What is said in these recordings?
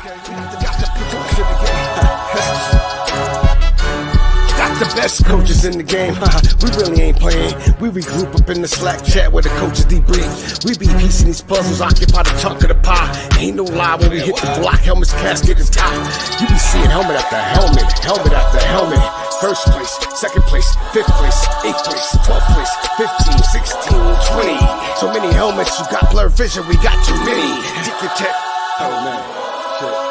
Got the best coaches in the game. We really ain't playing. We regroup up in the Slack chat where the coaches debrief. We be piecing these puzzles, occupy the chunk of the pie. Ain't no lie when we hit the block. Helmets, casket is top. You be seeing helmet after helmet, helmet after helmet. First place, second place, fifth place, eighth place, 12th place, 15, 16, 20. So many helmets, you got blurred vision, we got too many. Take your tech. Oh man, shit.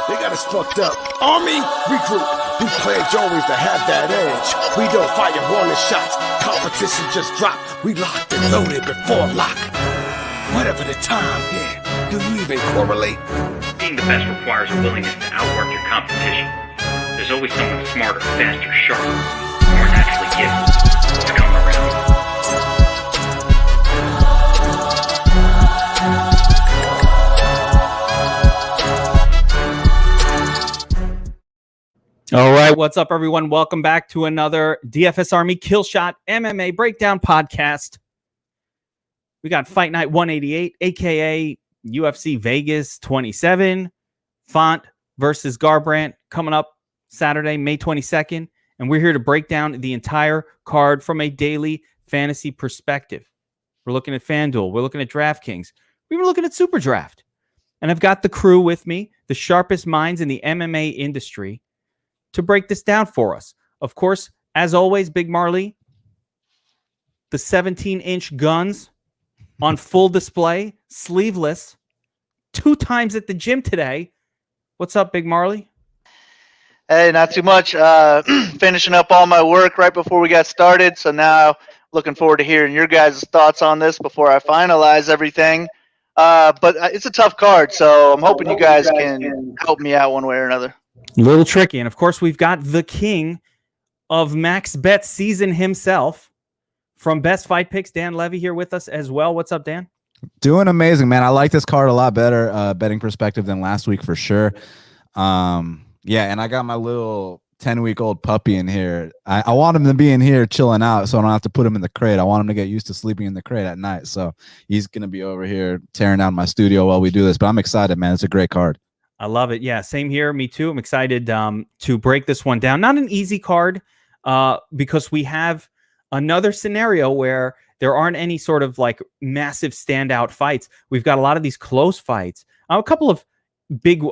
They got us fucked up. Army, regroup. We pledge always to have that edge. We don't fire warning shots. Competition just dropped. We locked and loaded before lock. Whatever the time, yeah. Do you even correlate? Being the best requires a willingness to outwork your competition. There's always someone smarter, faster, sharper, more naturally gifted to come around. All right, what's up, everyone? Welcome back to another DFS Army Killshot MMA Breakdown podcast. We got Fight Night 188, a.k.a. UFC Vegas 27, Font versus Garbrandt, coming up Saturday, May 22nd, and we're here to break down the entire card from a daily fantasy perspective. We're looking at Fanduel. We're looking at Draftkings. We were looking at Super Draft. And I've got the crew with me, the sharpest minds in the MMA industry, to break this down for us. Of course, as always, BigMarley, the 17-inch guns on full display, sleeveless, 2 times at the gym today. What's up, BigMarley? Hey, not too much. Finishing up all my work right before we got started. So now looking forward to hearing your guys' thoughts on this before I finalize everything. But it's a tough card, so I'm hoping you guys can help me out one way or another. A little tricky. And of course, we've got the king of Max Bet season himself from Best Fight Picks, Dan Levy, here with us as well. What's up, Dan? Doing amazing, man. I like this card a lot better, betting perspective than last week for sure. Yeah, and I got my little 10-week-old puppy in here. I want him to be in here chilling out so I don't have to put him in the crate. I want him to get used to sleeping in the crate at night. So he's going to be over here tearing down my studio while we do this. But I'm excited, man. It's a great card. I love it. Yeah, same here. Me too. I'm excited to break this one down. Not an easy card because we have another scenario where there aren't any sort of like massive standout fights. We've got a lot of these close fights. A couple of big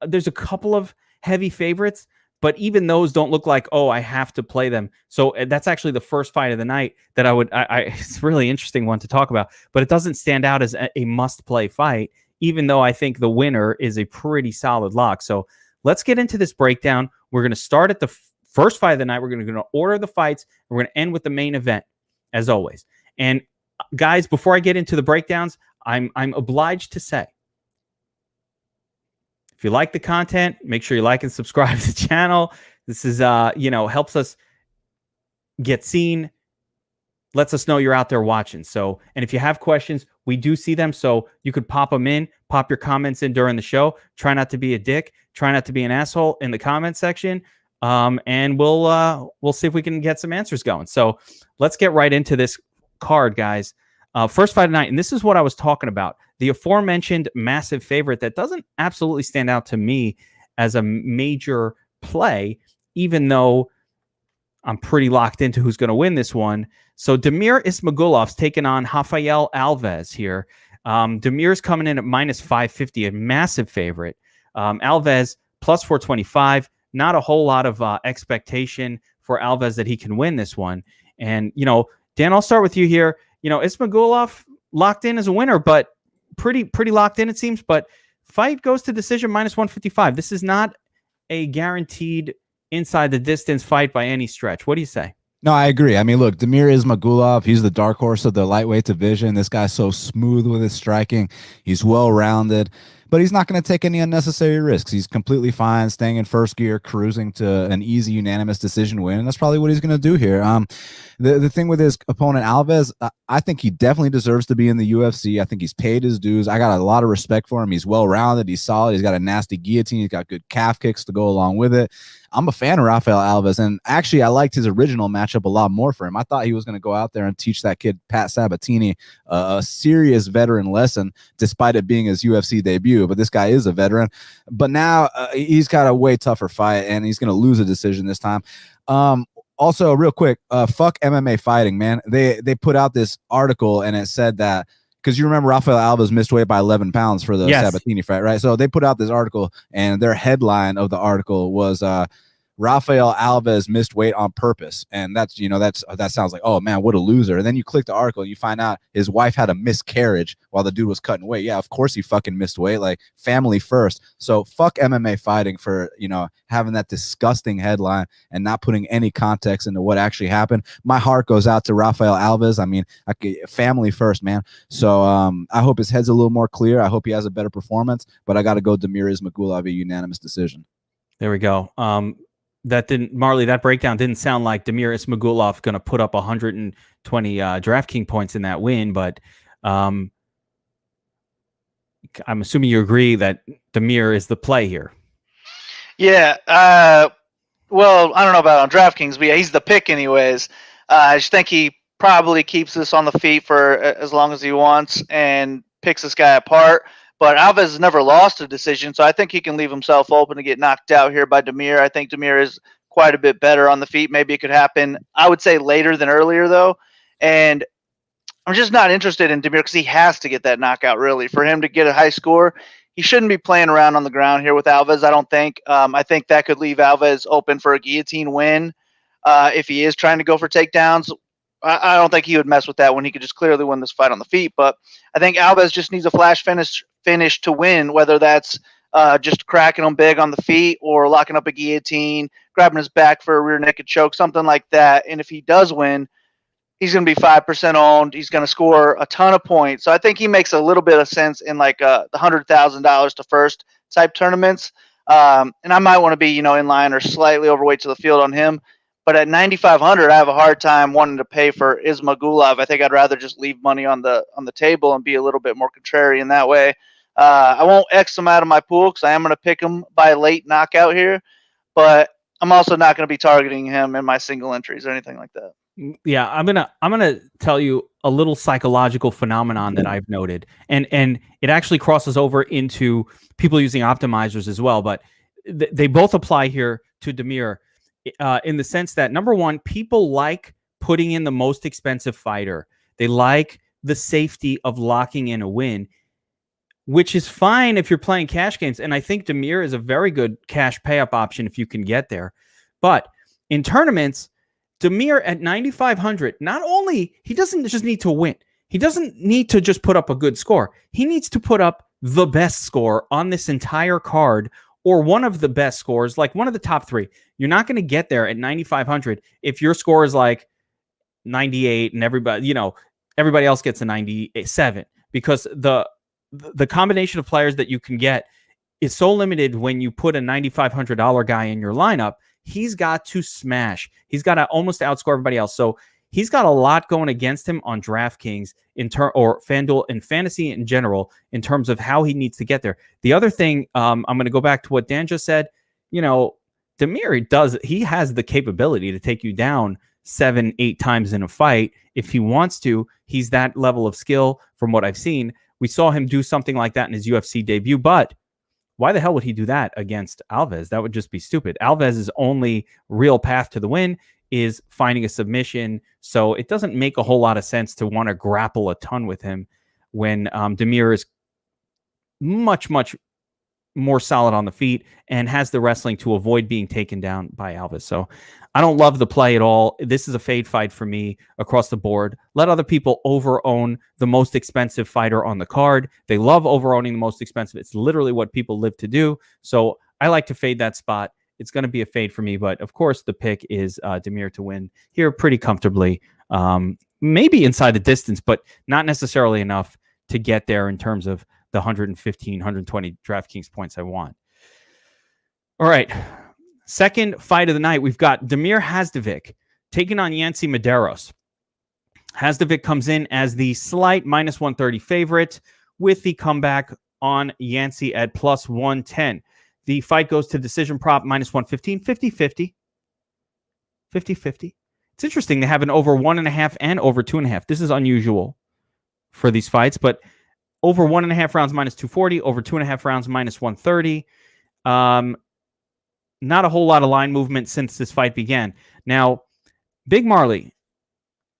there's a couple of heavy favorites, but even those don't look like, oh, I have to play them. So that's actually the first fight of the night that it's a really interesting one to talk about, but it doesn't stand out as a must-play fight, even though I think the winner is a pretty solid lock. So let's get into this breakdown. We're going to start at the first fight of the night. We're going to order the fights, and we're going to end with the main event, as always. And guys, before I get into the breakdowns, I'm obliged to say, if you like the content, make sure you like and subscribe to the channel. This is, helps us get seen, lets us know you're out there watching. So, and if you have questions, we do see them. So you could pop them in, pop your comments in during the show. Try not to be a dick. Try not to be an asshole in the comment section. And we'll see if we can get some answers going. So let's get right into this card, guys. First fight of the night, and this is what I was talking about. The aforementioned massive favorite that doesn't absolutely stand out to me as a major play, even though I'm pretty locked into who's going to win this one. So Damir Ismagulov's taking on Rafael Alves here. Damir's coming in at minus 550, a massive favorite. Alves plus 425. Not a whole lot of expectation for Alves that he can win this one. And, Dan, I'll start with you here. Ismagulov locked in as a winner, but pretty locked in, it seems. But fight goes to decision minus 155. This is not a guaranteed inside the distance fight by any stretch. What do you say? No, I agree. I mean, look, Damir Ismagulov, he's the dark horse of the lightweight division. This guy's so smooth with his striking. He's well-rounded, but he's not going to take any unnecessary risks. He's completely fine staying in first gear, cruising to an easy unanimous decision win, and that's probably what he's going to do here. The thing with his opponent, Alves, I think he definitely deserves to be in the UFC. I think he's paid his dues. I got a lot of respect for him. He's well-rounded. He's solid. He's got a nasty guillotine. He's got good calf kicks to go along with it. I'm a fan of Rafael Alves, and actually I liked his original matchup a lot more for him. I thought he was going to go out there and teach that kid, Pat Sabatini, a serious veteran lesson, despite it being his UFC debut. debut, but this guy is a veteran. But now he's got a way tougher fight, and he's going to lose a decision this time. Also, real quick, fuck MMA fighting, man. They put out this article, and it said that, because you remember Rafael Alves missed weight by 11 pounds for the Sabatini fight, right? So they put out this article, and their headline of the article was Rafael Alves missed weight on purpose. And that sounds like, oh man, what a loser. And then you click the article and you find out his wife had a miscarriage while the dude was cutting weight. Yeah, of course he fucking missed weight, like family first. So fuck MMA fighting for, having that disgusting headline and not putting any context into what actually happened. My heart goes out to Rafael Alves. I mean, family first, man. So I hope his head's a little more clear. I hope he has a better performance, but I got to go Damir Ismagulov, a unanimous decision. There we go. Marley, that breakdown didn't sound like Damir Ismagulov going to put up 120 DraftKings points in that win, but I'm assuming you agree that Damir is the play here. Yeah. Well, I don't know about on DraftKings, but yeah, he's the pick anyways. I just think he probably keeps this on the feet for as long as he wants and picks this guy apart. But Alves has never lost a decision, so I think he can leave himself open to get knocked out here by Damir. I think Damir is quite a bit better on the feet. Maybe it could happen, I would say, later than earlier, though. And I'm just not interested in Damir because he has to get that knockout, really. For him to get a high score, he shouldn't be playing around on the ground here with Alves, I don't think. I think that could leave Alves open for a guillotine win if he is trying to go for takedowns. I don't think he would mess with that when he could just clearly win this fight on the feet. But I think Alves just needs a flash finish to win, whether that's just cracking him big on the feet or locking up a guillotine, grabbing his back for a rear naked choke, something like that. And if he does win, he's going to be 5% owned. He's going to score a ton of points. So I think he makes a little bit of sense in like the $100,000 to first type tournaments. And I might want to be, in line or slightly overweight to the field on him. But at 9,500, I have a hard time wanting to pay for Ismagulov. I think I'd rather just leave money on the table and be a little bit more contrarian that way. I won't X him out of my pool because I am going to pick him by late knockout here, but I'm also not going to be targeting him in my single entries or anything like that. Yeah, I'm gonna tell you a little psychological phenomenon that I've noted, and it actually crosses over into people using optimizers as well, but they both apply here to Damir. In the sense that, number one, people like putting in the most expensive fighter. They like the safety of locking in a win, which is fine if you're playing cash games. And I think Damir is a very good cash pay-up option if you can get there. But in tournaments, Damir at 9,500, not only, he doesn't just need to win. He doesn't need to just put up a good score. He needs to put up the best score on this entire card, or one of the best scores, like one of the top three. You're not going to get there at 9,500 if your score is like 98 and everybody else gets a 97, because the combination of players that you can get is so limited. When you put a $9,500 guy in your lineup, he's got to smash. He's got to almost outscore everybody else. So he's got a lot going against him on DraftKings or FanDuel and fantasy in general in terms of how he needs to get there. The other thing, I'm going to go back to what Dan just said. Damir he has the capability to take you down 7-8 times in a fight if he wants to. He's that level of skill from what I've seen. We saw him do something like that in his UFC debut, but why the hell would he do that against Alves? That would just be stupid. Alves' only real path to the win is finding a submission. So it doesn't make a whole lot of sense to want to grapple a ton with him when Damir is much, much more solid on the feet and has the wrestling to avoid being taken down by Alves. So I don't love the play at all. This is a fade fight for me across the board. Let other people over-own the most expensive fighter on the card. They love over-owning the most expensive. It's literally what people live to do. So I like to fade that spot. It's going to be a fade for me, but of course the pick is Damir to win here pretty comfortably. Maybe inside the distance, but not necessarily enough to get there in terms of the 115, 120 DraftKings points I want. All right. Second fight of the night, we've got Damir Hazdovic taking on Yancy Medeiros. Hazdovic comes in as the slight -130 favorite with the comeback on Yancy at +110. The fight goes to decision prop -115, 50-50. 50-50. It's interesting. They have an over 1.5 and over 2.5. This is unusual for these fights, but over 1.5 rounds minus 240, over 2.5 rounds minus 130. Not a whole lot of line movement since this fight began. Now, Big Marley,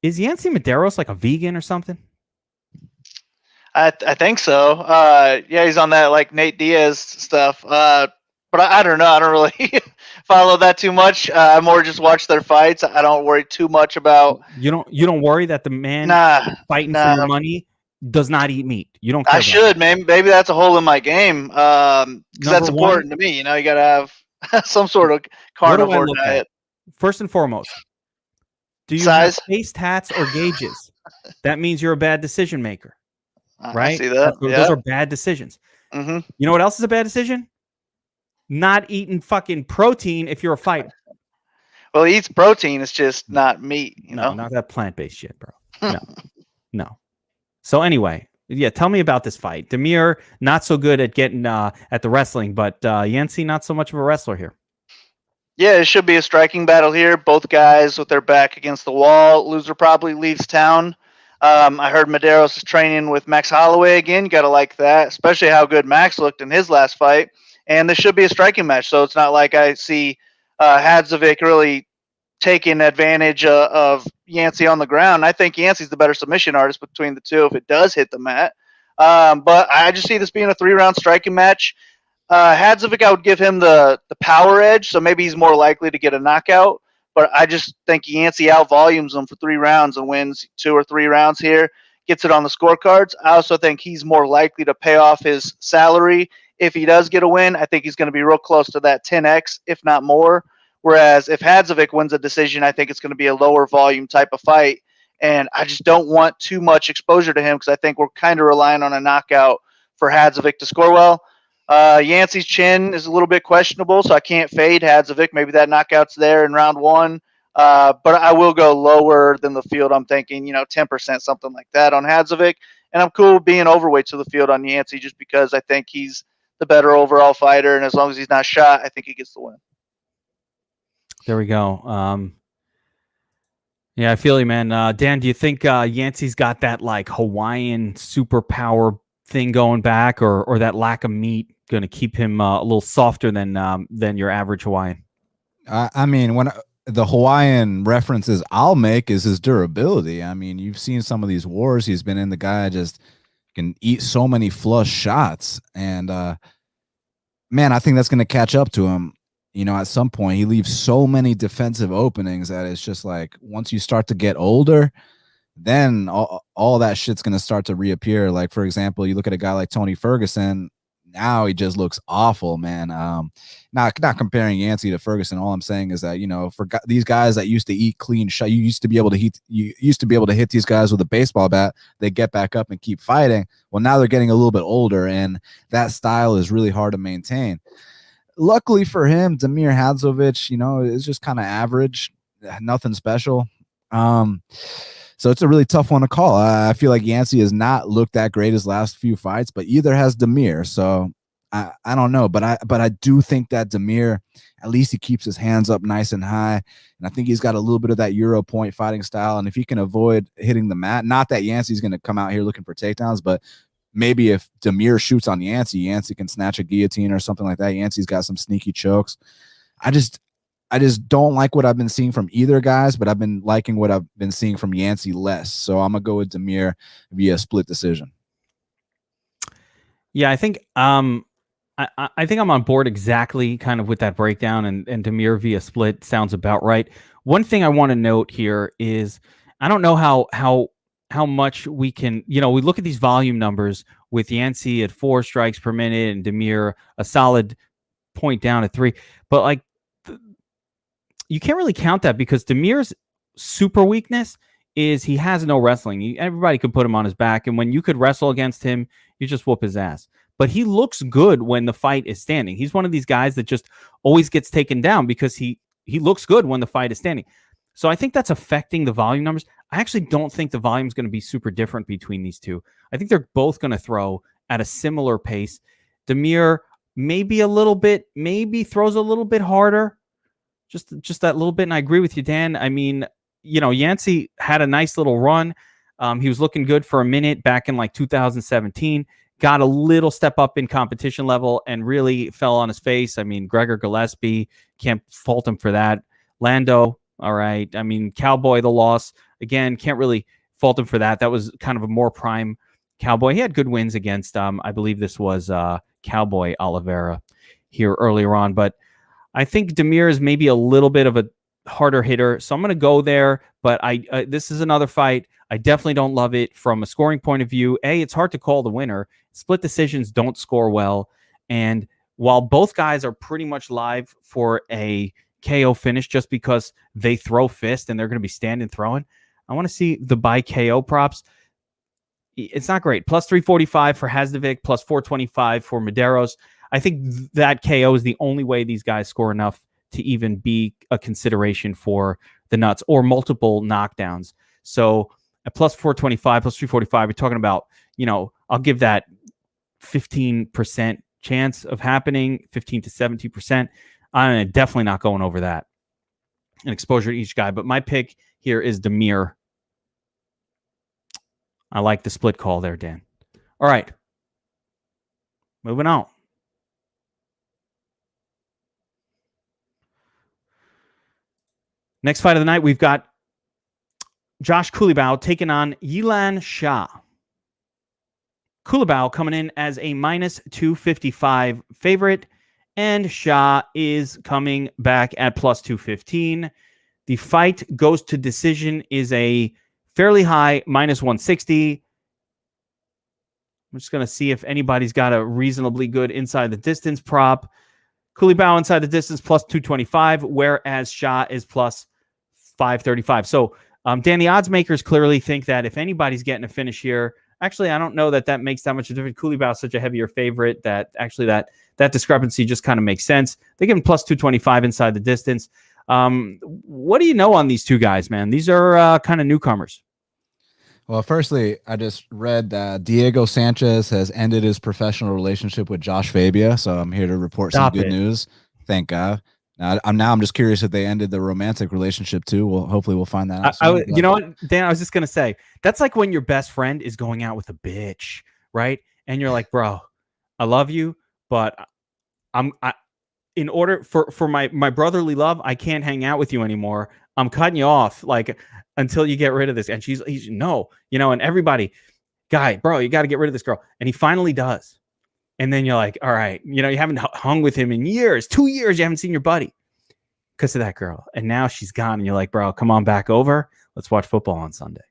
is Yancy Medeiros like a vegan or something? I think so. Yeah, he's on that like Nate Diaz stuff. But I don't know. I don't really follow that too much. I more just watch their fights. I don't worry too much about. You don't worry that the man fighting for your money does not eat meat. You don't care. I should, man. Maybe that's a hole in my game. Because that's important to me. You know, you got to have some sort of carnivore diet. First and foremost, do you Size? have face tats or gauges? That means you're a bad decision maker. Right? I see that. Those are bad decisions. Mm-hmm. You know what else is a bad decision? Not eating fucking protein if you're a fighter. Well, he eats protein. It's just not meat. You know? Not that plant-based shit, bro. No. So anyway, yeah, tell me about this fight. Damir, not so good at getting at the wrestling, but Yancy, not so much of a wrestler here. Yeah, it should be a striking battle here. Both guys with their back against the wall. Loser probably leaves town. I heard Medeiros is training with Max Holloway again. You got to like that, especially how good Max looked in his last fight. And this should be a striking match, so it's not like I see Hadzovic really taking advantage of Yancy on the ground. I think Yancy's the better submission artist between the two if it does hit the mat. But I just see this being a 3-round striking match. Hadzovic, I would give him the power edge, so maybe he's more likely to get a knockout. But I just think Yancy out-volumes him for 3 rounds and wins 2 or 3 rounds here, gets it on the scorecards. I also think he's more likely to pay off his salary if he does get a win. I think he's going to be real close to that 10x, if not more. Whereas if Hadzovic wins a decision, I think it's going to be a lower volume type of fight. And I just don't want too much exposure to him because I think we're kind of relying on a knockout for Hadzovic to score well. Yancy's chin is a little bit questionable, so I can't fade Hadzovic. Maybe that knockout's there in round 1. But I will go lower than the field. I'm thinking, 10%, something like that on Hadzovic. And I'm cool being overweight to the field on Yancy just because I think he's the better overall fighter. And as long as he's not shot, I think he gets the win. There we go. Yeah, I feel you, man. Dan, do you think Yancy's got that like Hawaiian superpower thing going back, or that lack of meat going to keep him a little softer than your average Hawaiian? I mean, when the Hawaiian references I'll make is his durability. I mean, you've seen some of these wars he's been in. The guy just can eat so many flush shots, and man, I think that's going to catch up to him. At some point, he leaves so many defensive openings that it's just like once you start to get older, then all that shit's going to start to reappear. Like, for example, you look at a guy like Tony Ferguson. Now he just looks awful, man. Not comparing Yancy to Ferguson. All I'm saying is that, for these guys that used to eat clean shot, you used to be able to hit these guys with a baseball bat. They get back up and keep fighting. Well, now they're getting a little bit older, and that style is really hard to maintain. Luckily for him, Damir Hadzovic, is just kind of average, nothing special. So it's a really tough one to call. I feel like Yancy has not looked that great his last few fights, but either has Damir. So I don't know, but I do think that Damir, at least he keeps his hands up nice and high, and I think he's got a little bit of that Euro point fighting style. And if he can avoid hitting the mat, not that Yancy's going to come out here looking for takedowns, but maybe if Damir shoots on Yancy can snatch a guillotine or something like that. Yancy's got some sneaky chokes. I just don't like what I've been seeing from either guys, but I've been liking what I've been seeing from Yancy less. So I'm gonna go with Damir via split decision. Yeah, I think I think I'm on board exactly kind of with that breakdown, and Damir via split sounds about right. One thing I want to note here is I don't know how much we can, we look at these volume numbers with Yancy at 4 strikes per minute and Damir a solid point down at 3, but like you can't really count that because Damir's super weakness is he has no wrestling. Everybody could put him on his back, and when you could wrestle against him, you just whoop his ass. But he looks good when the fight is standing. He's one of these guys that just always gets taken down because he looks good when the fight is standing. So I think that's affecting the volume numbers. I actually don't think the volume is going to be super different between these two. I think they're both going to throw at a similar pace. Damir maybe throws a little bit harder. Just that little bit, and I agree with you, Dan. I mean, Yancy had a nice little run. He was looking good for a minute back in like 2017. Got a little step up in competition level and really fell on his face. I mean, Gregor Gillespie, can't fault him for that. Lando, all right. I mean, Cowboy, the loss, again, can't really fault him for that. That was kind of a more prime Cowboy. He had good wins against, I believe this was Cowboy Oliveira here earlier on. But I think Demir is maybe a little bit of a harder hitter. So I'm going to go there. But this is another fight. I definitely don't love it from a scoring point of view. It's hard to call the winner. Split decisions don't score well. And while both guys are pretty much live for a KO finish just because they throw fist and they're going to be standing throwing, I want to see the by KO props. It's not great. Plus 345 for Hasdovic, plus 425 for Medeiros. I think that KO is the only way these guys score enough to even be a consideration for the nuts or multiple knockdowns. So at plus 425, plus 345, we're talking about, I'll give that 15% chance of happening, 15 to 70%. I'm definitely not going over that. An exposure to each guy. But my pick here is Demir. I like the split call there, Dan. All right. Moving on. Next fight of the night, we've got Josh Kulibau taking on Yilan Shah. Kulibau coming in as a minus 255 favorite, and Shah is coming back at plus 215. The fight goes to decision is a fairly high minus 160. I'm just going to see if anybody's got a reasonably good inside the distance prop. Kulibau inside the distance plus 225, whereas Shah is plus 535. So, Dan, the odds makers clearly think that if anybody's getting a finish here, actually, I don't know that makes that much of a difference. Kulibau is such a heavier favorite that actually that discrepancy just kind of makes sense. They give him plus 225 inside the distance. What do you know on these two guys, man? These are kind of newcomers. Well, firstly, I just read that Diego Sanchez has ended his professional relationship with Josh Fabia, so I'm here to report some good news. Thank God. I'm just curious if they ended the romantic relationship too. Well, hopefully we'll find that out. You know what, Dan? I was just gonna say that's like when your best friend is going out with a bitch, right? And you're like, bro, I love you, but in order for my brotherly love, I can't hang out with you anymore. I'm cutting you off, like until you get rid of this. And he's no, and everybody, guy, bro, you got to get rid of this girl. And he finally does. And then you're like, all right, you haven't hung with him in years, 2 years. You haven't seen your buddy because of that girl. And now she's gone. And you're like, bro, come on back over. Let's watch football on Sunday.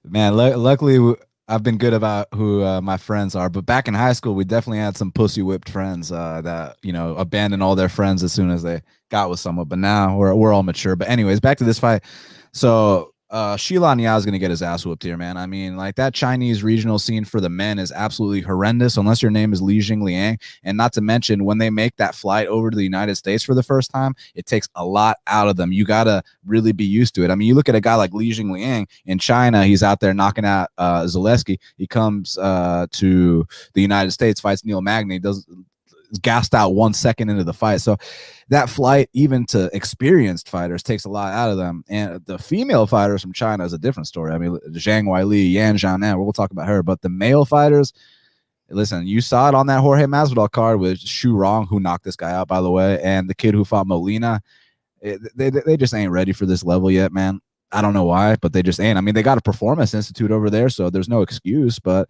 Man, luckily I've been good about who my friends are. But back in high school, we definitely had some pussy whipped friends that, abandoned all their friends as soon as they got with someone. But now we're all mature. But anyways, back to this fight. So Shilan Ya is going to get his ass whooped here, man. I mean, like that Chinese regional scene for the men is absolutely horrendous unless your name is Li Jingliang. And not to mention, when they make that flight over to the United States for the first time, it takes a lot out of them. You got to really be used to it. I mean, you look at a guy like Li Jingliang in China, he's out there knocking out Zaleski. He comes to the United States, fights Neil Magny, gassed out 1 second into the fight. So that flight, even to experienced fighters, takes a lot out of them. And the female fighters from China is a different story. I mean, Zhang Weili, Yan Zhanan, we'll talk about her. But the male fighters, listen, you saw it on that Jorge Masvidal card with Xu Rong, who knocked this guy out, by the way, and the kid who fought Molina. They just ain't ready for this level yet, man. I don't know why, but they just ain't. I mean, they got a performance institute over there, so there's no excuse, but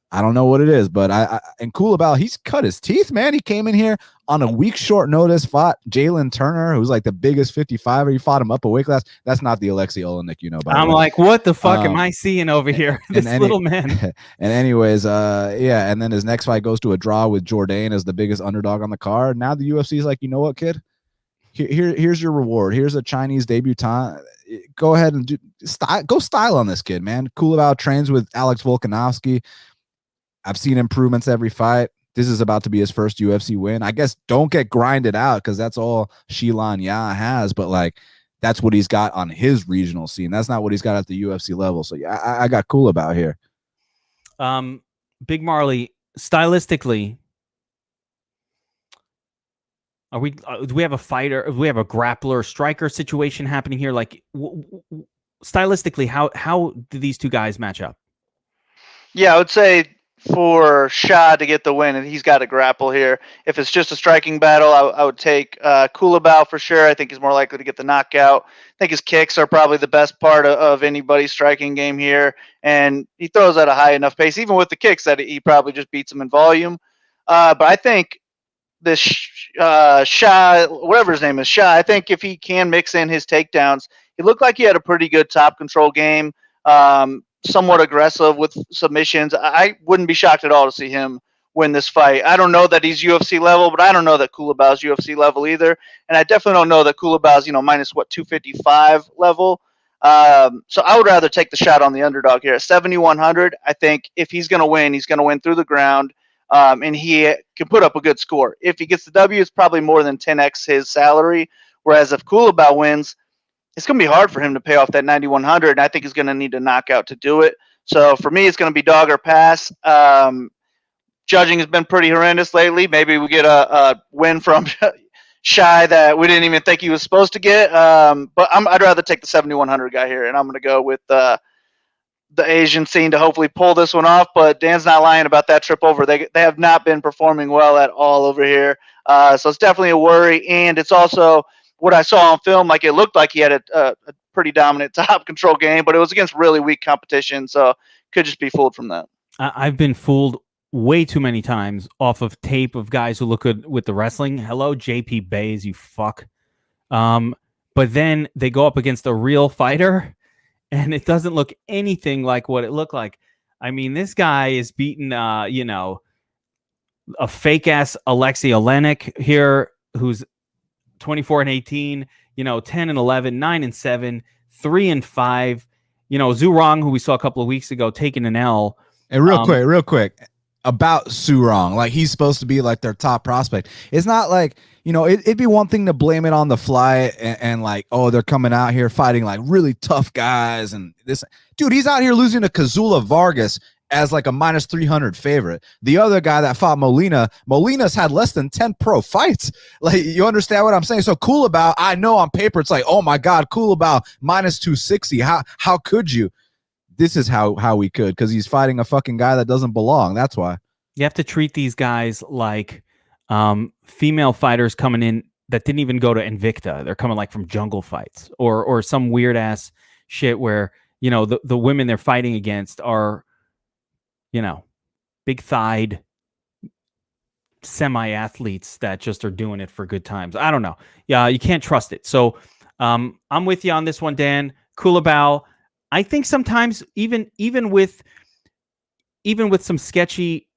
I don't know what it is. But and Kulibau, he's cut his teeth, man. He came in here on a week short notice, fought Jalen Turner, who's like the biggest 55er. He fought him up a weight class. That's not the Alexei Olenek, by I'm like, what the fuck am I seeing over here? This little man. And anyways, yeah. And then his next fight goes to a draw with Jourdain as the biggest underdog on the card. Now the UFC is like, you know what, kid? Here's your reward. Here's a Chinese debutant. Go ahead and go style on this kid, man. Kulibau trains with Alex Volkanovski. I've seen improvements every fight. This is about to be his first UFC win. I guess don't get grinded out because that's all Shilan Ya has. But like, that's what he's got on his regional scene. That's not what he's got at the UFC level. So yeah, I got Kulibau here. Big Marley, stylistically, do we have a fighter? Do we have a grappler striker situation happening here? Like, stylistically, how do these two guys match up? Yeah, I would say for Shah to get the win, and he's got to grapple here. If it's just a striking battle, I would take Kulabau for sure. I think he's more likely to get the knockout. I think his kicks are probably the best part of anybody's striking game here, and he throws at a high enough pace, even with the kicks, that he probably just beats him in volume. But I think this Shah, whatever his name is, Shah, I think if he can mix in his takedowns, he looked like he had a pretty good top control game. Somewhat aggressive with submissions. I wouldn't be shocked at all to see him win this fight. I don't know that he's UFC level, but I don't know that Kulabau's UFC level either. And I definitely don't know that Kulabau's, minus 255 level. So I would rather take the shot on the underdog here at 7,100. I think if he's going to win through the ground. And he can put up a good score. If he gets the W, it's probably more than 10x his salary. Whereas if Kulabau wins, it's going to be hard for him to pay off that 9,100, and I think he's going to need a knockout to do it. So for me, it's going to be dog or pass. Judging has been pretty horrendous lately. Maybe we get a win from Shy that we didn't even think he was supposed to get. But I'd rather take the 7,100 guy here, and I'm going to go with the Asian scene to hopefully pull this one off. But Dan's not lying about that trip over. They have not been performing well at all over here. So it's definitely a worry, and it's also – what I saw on film, like it looked like he had a pretty dominant top control game, but it was against really weak competition, so could just be fooled from that. I've been fooled way too many times off of tape of guys who look good with the wrestling. Hello, JP Bays, you fuck. But then they go up against a real fighter, and it doesn't look anything like what it looked like. I mean, this guy is beating, a fake-ass Alexei Olenek here, who's 24-18, 10-11, 9-7, 3-5. Zhu Rong, who we saw a couple of weeks ago, taking an L. And real quick about Zhu Rong, like he's supposed to be like their top prospect. It's not like, it'd be one thing to blame it on the fly and like, oh, they're coming out here fighting like really tough guys and this. Dude, he's out here losing to Kazula Vargas as like a minus 300 favorite. The other guy that fought Molina's had less than 10 pro fights. Like, you understand what I'm saying? So Kulabau, I know on paper it's like, oh my God, Kulabau minus 260. How could you? This is how we could, because he's fighting a fucking guy that doesn't belong. That's why. You have to treat these guys like female fighters coming in that didn't even go to Invicta. They're coming like from jungle fights or some weird ass shit where, the women they're fighting against are, big-thighed semi-athletes that just are doing it for good times. I don't know. Yeah, you can't trust it. So I'm with you on this one, Dan. Kulabau, I think sometimes even with some sketchy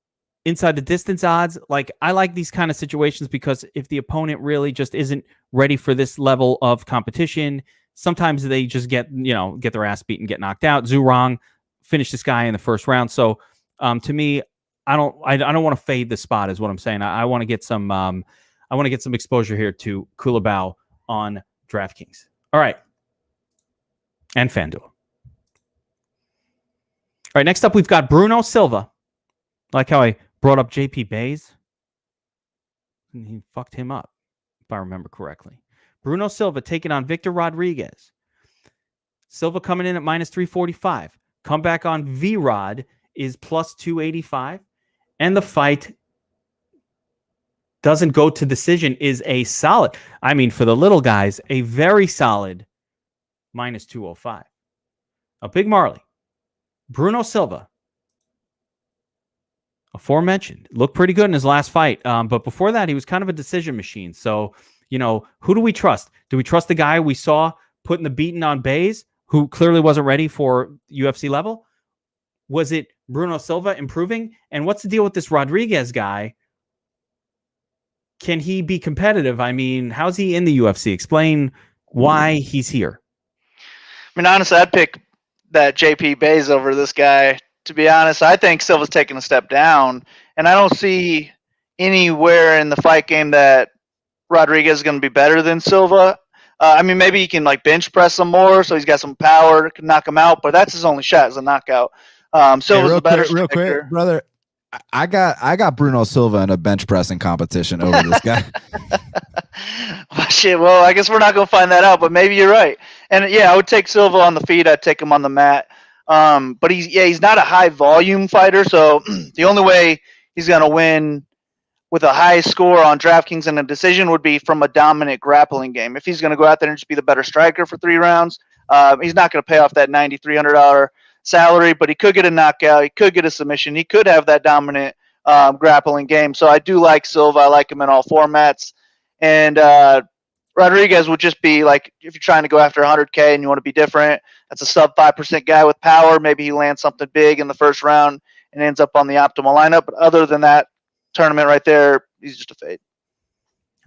inside the distance odds, like I like these kind of situations because if the opponent really just isn't ready for this level of competition, sometimes they just get their ass beat and get knocked out. Zhu Rong finished this guy in the first round. So to me, I don't want to fade the spot is what I'm saying. I want to get some exposure here to Kulabau on DraftKings. All right. And FanDuel. All right, next up we've got Bruno Silva. Like how I brought up JP Bays. And he fucked him up, if I remember correctly. Bruno Silva taking on Victor Rodriguez. Silva coming in at minus 345. Comeback on V-Rod is plus 285. And the fight doesn't go to decision is a solid, I mean, for the little guys, a very solid minus 205. A BigMarley. Bruno Silva. Aforementioned. Looked pretty good in his last fight. But before that, he was kind of a decision machine. So, who do we trust? Do we trust the guy we saw putting the beating on Bays, who clearly wasn't ready for UFC level? Was it Bruno Silva improving? And what's the deal with this Rodriguez guy? Can he be competitive? I mean, how's he in the UFC? Explain why he's here. I mean, honestly, I'd pick that JP Bays over this guy. To be honest, I think Silva's taking a step down, and I don't see anywhere in the fight game that Rodriguez is going to be better than Silva. I mean, maybe he can like bench press some more, so he's got some power, can knock him out, but that's his only shot is a knockout. Silva's the better real quick, brother. I got Bruno Silva in a bench pressing competition over this guy. Shit. Well, I guess we're not gonna find that out, but maybe you're right. And yeah, I would take Silva on the feet. I'd take him on the mat. But he's not a high volume fighter, so the only way he's gonna win with a high score on DraftKings and a decision would be from a dominant grappling game. If he's gonna go out there and just be the better striker for 3 rounds, he's not gonna pay off that $9,300 salary, but he could get a knockout. He could get a submission. He could have that dominant grappling game. So I do like Silva. I like him in all formats. And Rodriguez would just be like, if you're trying to go after 100K and you want to be different, that's a sub 5% guy with power. Maybe he lands something big in the first round and ends up on the optimal lineup. But other than that tournament right there, he's just a fade.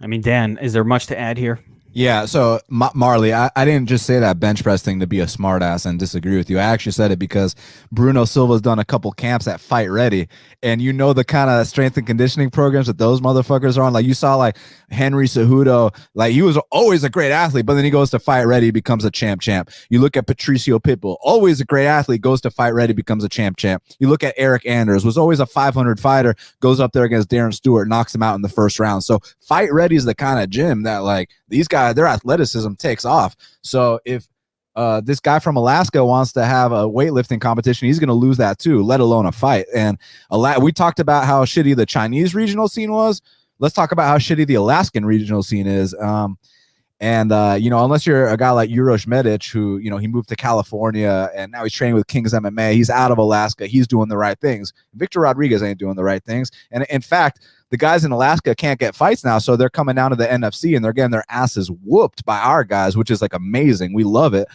I mean, Dan, is there much to add here? Yeah, so Marley, I didn't just say that bench press thing to be a smartass and disagree with you. I actually said it because Bruno Silva's done a couple camps at Fight Ready, and you know the kind of strength and conditioning programs that those motherfuckers are on. Like you saw, like Henry Cejudo, like he was always a great athlete, but then he goes to Fight Ready, becomes a champ. You look at Patricio Pitbull, always a great athlete, goes to Fight Ready, becomes a champ. You look at Eric Anders, was always a 500 fighter, goes up there against Darren Stewart, knocks him out in the first round. So Fight Ready is the kind of gym that like these guys, their athleticism takes off. So if this guy from Alaska wants to have a weightlifting competition, he's going to lose that too, let alone a fight. And we talked about how shitty the Chinese regional scene was. Let's talk about how shitty the Alaskan regional scene is. Unless you're a guy like Urosh Medic, who, he moved to California and now he's training with Kings MMA. He's out of Alaska. He's doing the right things. Victor Rodriguez ain't doing the right things. And in fact, the guys in Alaska can't get fights now, so they're coming down to the NFC and they're getting their asses whooped by our guys, which is like amazing. We love it.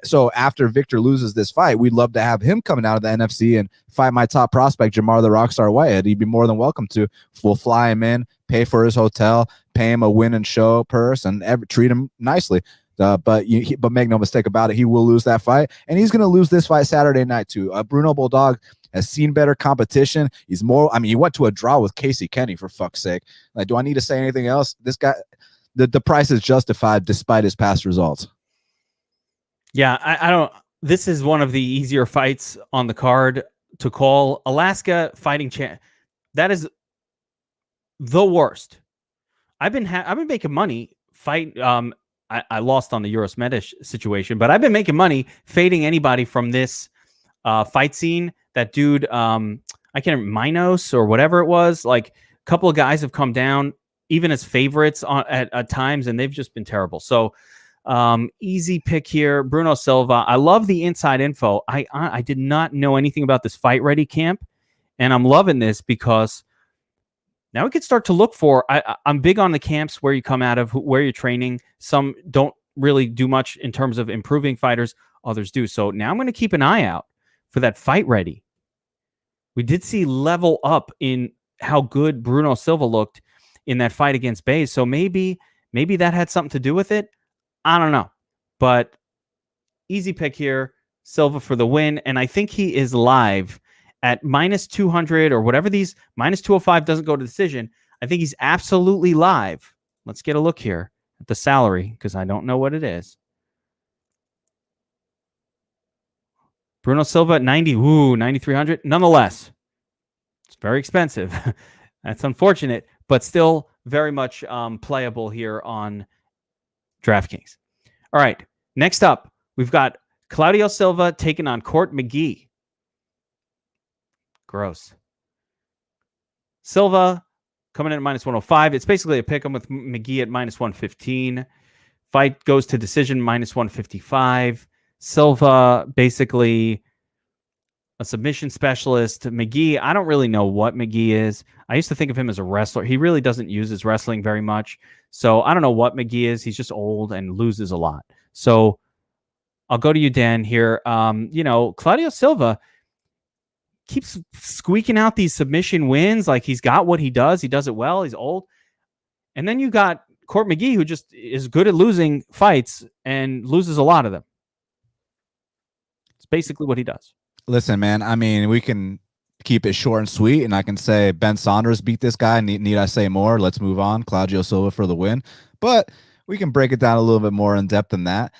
So after Victor loses this fight, we'd love to have him coming out of the NFC and fight my top prospect, Jamar the Rockstar Whitehead. He'd be more than welcome to. We'll fly him in, pay for his hotel, pay him a win and show purse, and treat him nicely. But make no mistake about it, he will lose that fight, and he's going to lose this fight Saturday night too. Bruno Bulldog has seen better competition. He's more. I mean, he went to a draw with Casey Kenny, for fuck's sake. Like, do I need to say anything else? This guy, the price is justified despite his past results. Yeah, I don't. This is one of the easier fights on the card to call. Alaska fighting champ. That is the worst. I've been making money fight. I lost on the Urosh Medic situation, but I've been making money fading anybody from this fight scene. That dude, I can't remember, Minos or whatever it was. Like, a couple of guys have come down, even as favorites at times, and they've just been terrible. So, easy pick here, Bruno Silva. I love the inside info. I did not know anything about this Fight Ready camp, and I'm loving this because now we could start to look for. I'm big on the camps where you come out of, where you're training. Some don't really do much in terms of improving fighters. Others do. So now I'm going to keep an eye out for that Fight Ready. We did see level up in how good Bruno Silva looked in that fight against Bays. So maybe that had something to do with it. I don't know. But easy pick here. Silva for the win. And I think he is live at minus 200 or whatever these, minus 205 doesn't go to decision. I think he's absolutely live. Let's get a look here at the salary because I don't know what it is. Bruno Silva at 90. Ooh, 9,300. Nonetheless, it's very expensive. That's unfortunate, but still very much playable here on DraftKings. All right. Next up, we've got Claudio Silva taking on Court McGee. Gross. Silva coming in at minus 105. It's basically a pick 'em with McGee at minus 115. Fight goes to decision minus 155. Silva, basically a submission specialist. McGee, I don't really know what McGee is. I used to think of him as a wrestler. He really doesn't use his wrestling very much. So I don't know what McGee is. He's just old and loses a lot. So I'll go to you, Dan, here. Claudio Silva keeps squeaking out these submission wins. Like, he's got what he does. He does it well. He's old. And then you got Court McGee, who just is good at losing fights and loses a lot of them. Basically what he does. Listen, man, I mean, we can keep it short and sweet, and I can say Ben Saunders beat this guy. Need I say more? Let's move on. Claudio Silva for the win. But we can break it down a little bit more in depth than that.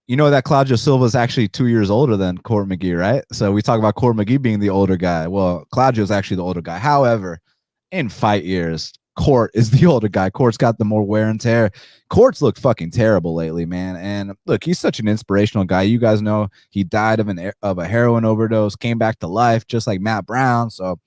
You know that Claudio Silva is actually 2 years older than Court McGee, right? So we talk about Court McGee being the older guy. Well, Claudio is actually the older guy. However, in fight years, Court is the older guy. Court's got the more wear and tear. Court's looked fucking terrible lately, man. And look, he's such an inspirational guy. You guys know he died of a heroin overdose, came back to life, just like Matt Brown. So,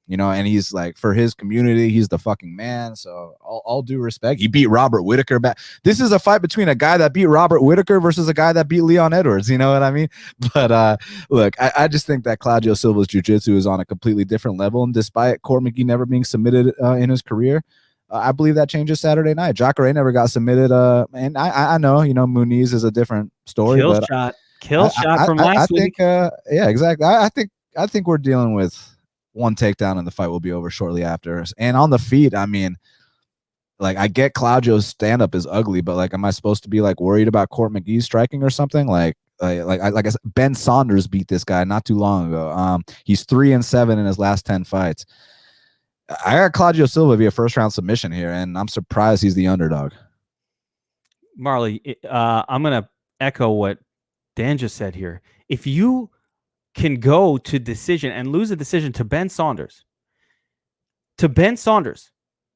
you know, and he's like, for his community, he's the fucking man. So all due respect. He beat Robert Whitaker back. This is a fight between a guy that beat Robert Whitaker versus a guy that beat Leon Edwards. You know what I mean? But look, I just think that Claudio Silva's jiu-jitsu is on a completely different level. And despite Court McGee never being submitted in his career, I believe that changes Saturday night. Jacare never got submitted. And I know, you know, Muniz is a different story. Killshot from last week. Yeah, exactly. I think we're dealing with one takedown and the fight will be over shortly after. And on the feet, I mean, like, I get Claudio's stand-up is ugly, but like, am I supposed to be like worried about Court McGee striking or something? Like I said, Ben Saunders beat this guy not too long ago. He's 3-7 in his last 10 fights. I got Claudio Silva via first-round submission here, and I'm surprised he's the underdog. Marley, I'm gonna echo what Dan just said here. If you can go to decision and lose a decision to Ben Saunders,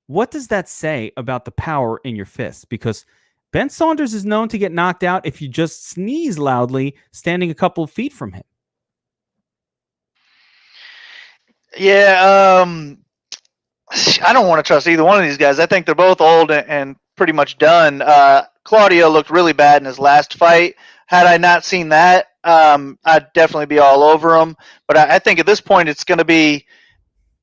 what does that say about the power in your fists? Because Ben Saunders is known to get knocked out if you just sneeze loudly standing a couple of feet from him. Yeah, I don't want to trust either one of these guys. I think they're both old and pretty much done. Claudio looked really bad in his last fight. Had I not seen that, I'd definitely be all over him. But I think at this point it's going to be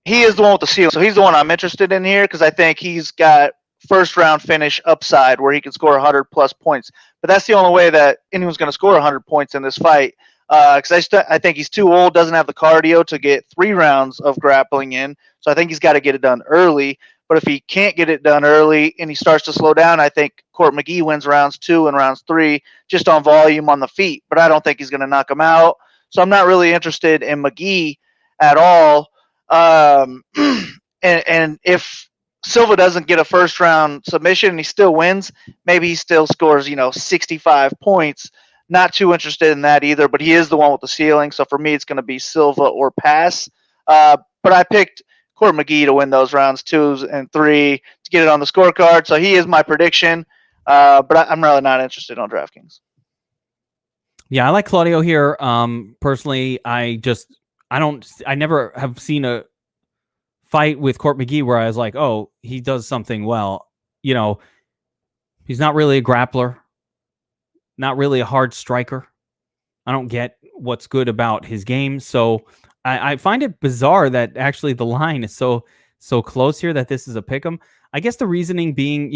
he is the one with the ceiling. So he's the one I'm interested in here because I think he's got first-round finish upside where he can score 100-plus points. But that's the only way that anyone's going to score 100 points in this fight because I think he's too old, doesn't have the cardio to get 3 rounds of grappling in. So I think he's got to get it done early. But if he can't get it done early and he starts to slow down, I think Court McGee wins rounds 2 and rounds 3 just on volume on the feet. But I don't think he's going to knock him out. So I'm not really interested in McGee at all. And if Silva doesn't get a first-round submission and he still wins, maybe he still scores, 65 points. Not too interested in that either, but he is the one with the ceiling. So for me, it's going to be Silva or pass. But I picked Court McGee to win those rounds 2 and 3 to get it on the scorecard. So he is my prediction, but I'm really not interested on DraftKings. Yeah, I like Claudio here. Personally, I never have seen a fight with Court McGee where I was like, oh, he does something well. He's not really a grappler, not really a hard striker. I don't get what's good about his game. So I find it bizarre that actually the line is so close here that this is a pick'em. I guess the reasoning being,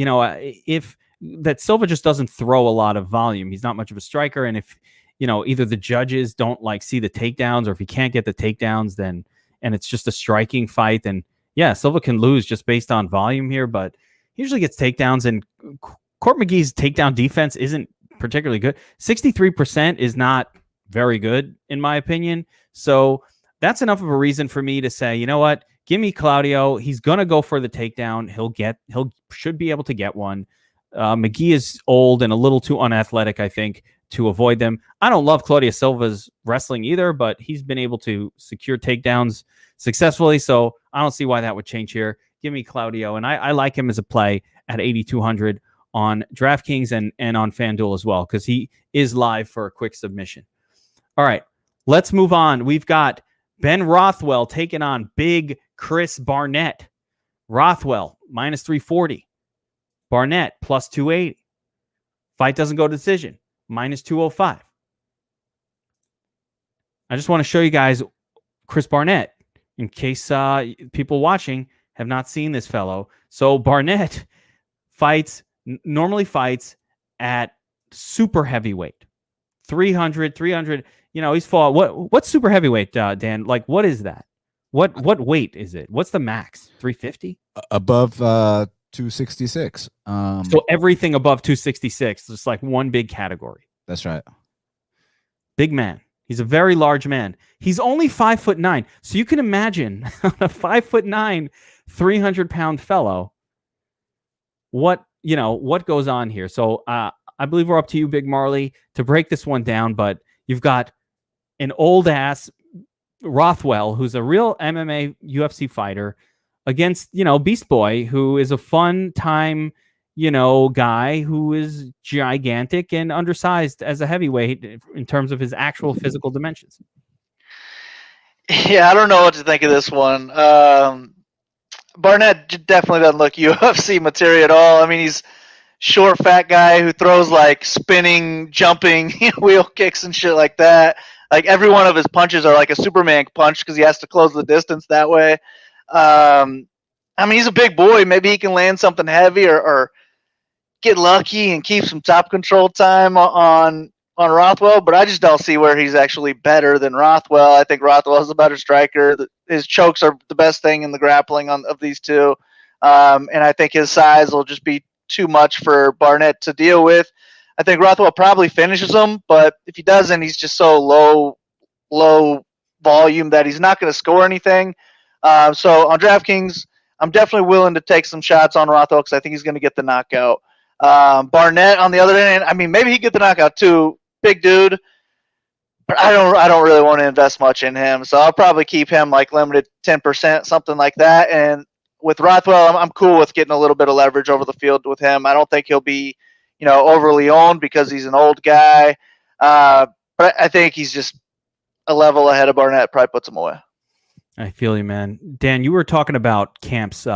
if that Silva just doesn't throw a lot of volume. He's not much of a striker. And if, either the judges don't see the takedowns, or if he can't get the takedowns, then, and it's just a striking fight, then yeah, Silva can lose just based on volume here, but he usually gets takedowns, and Court McGee's takedown defense isn't particularly good. 63% is not very good, in my opinion. So that's enough of a reason for me to say, you know what, give me Claudio. He's going to go for the takedown. He should be able to get one. McGee is old and a little too unathletic, I think, to avoid them. I don't love Claudio Silva's wrestling either, but he's been able to secure takedowns successfully, so I don't see why that would change here. Give me Claudio, and I like him as a play at 8,200 on DraftKings and on FanDuel as well, because he is live for a quick submission. All right, let's move on. We've got Ben Rothwell taking on big Chris Barnett. Rothwell, minus 340. Barnett, plus 280. Fight doesn't go to decision, minus 205. I just want to show you guys Chris Barnett in case people watching have not seen this fellow. So Barnett normally fights at super heavyweight, 300. He's fought what's super heavyweight, Dan? Like, what is that? What weight is it? What's the max? 350? Above 266. So everything above 266, just like one big category. That's right. Big man. He's a very large man. He's only 5'9". So you can imagine a 5'9", 300-pound fellow. What goes on here? So I believe we're up to you, Big Marley, to break this one down. But you've got an old ass Rothwell, who's a real MMA UFC fighter, against, you know, Beast Boy, who is a fun time, you know, guy who is gigantic and undersized as a heavyweight in terms of his actual physical dimensions. Yeah, I don't know what to think of this one. Barnett definitely doesn't look UFC material at all. I mean, he's short, fat guy who throws like spinning, jumping wheel kicks and shit like that. Like every one of his punches are like a Superman punch because he has to close the distance that way. I mean, he's a big boy. Maybe he can land something heavy or get lucky and keep some top control time on Rothwell. But I just don't see where he's actually better than Rothwell. I think Rothwell is a better striker. His chokes are the best thing in the grappling of these two. And I think his size will just be too much for Barnett to deal with. I think Rothwell probably finishes him, but if he doesn't, he's just so low volume that he's not going to score anything. So on DraftKings, I'm definitely willing to take some shots on Rothwell because I think he's going to get the knockout. Barnett on the other end, I mean, maybe he get the knockout too. Big dude, but I don't really want to invest much in him, so I'll probably keep him like limited 10%, something like that. And with Rothwell, I'm cool with getting a little bit of leverage over the field with him. I don't think he'll be, you know, overly owned because he's an old guy, but I think he's just a level ahead of Barnett. Probably puts him away. I feel you, man. Dan, you were talking about camps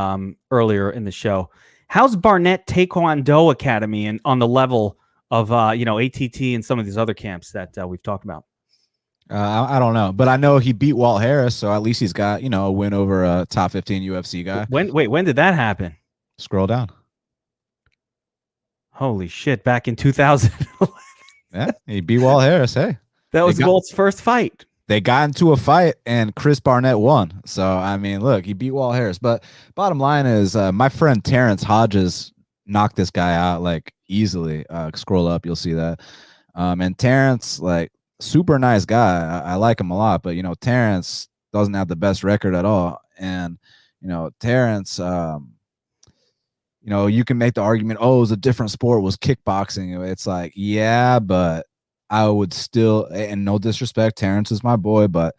earlier in the show. How's Barnett Taekwondo Academy and on the level of you know, ATT and some of these other camps that we've talked about? I don't know, but I know he beat Walt Harris, so at least he's got, you know, a win over a top 15 UFC guy. When did that happen? Scroll down. Holy shit! Back in 2000. Yeah, he beat Walt Harris. Hey, that was Walt's first fight. They got into a fight and Chris Barnett won. So I mean, look, he beat Walt Harris. But bottom line is, my friend Terrence Hodges knocked this guy out like easily. Scroll up, you'll see that. And Terrence, like, super nice guy. I like him a lot, but you know, Terrence doesn't have the best record at all. And you know, Terrence, you know, you can make the argument, oh, it was a different sport, was kickboxing. It's like, yeah, but I would still, and no disrespect, Terrence is my boy, but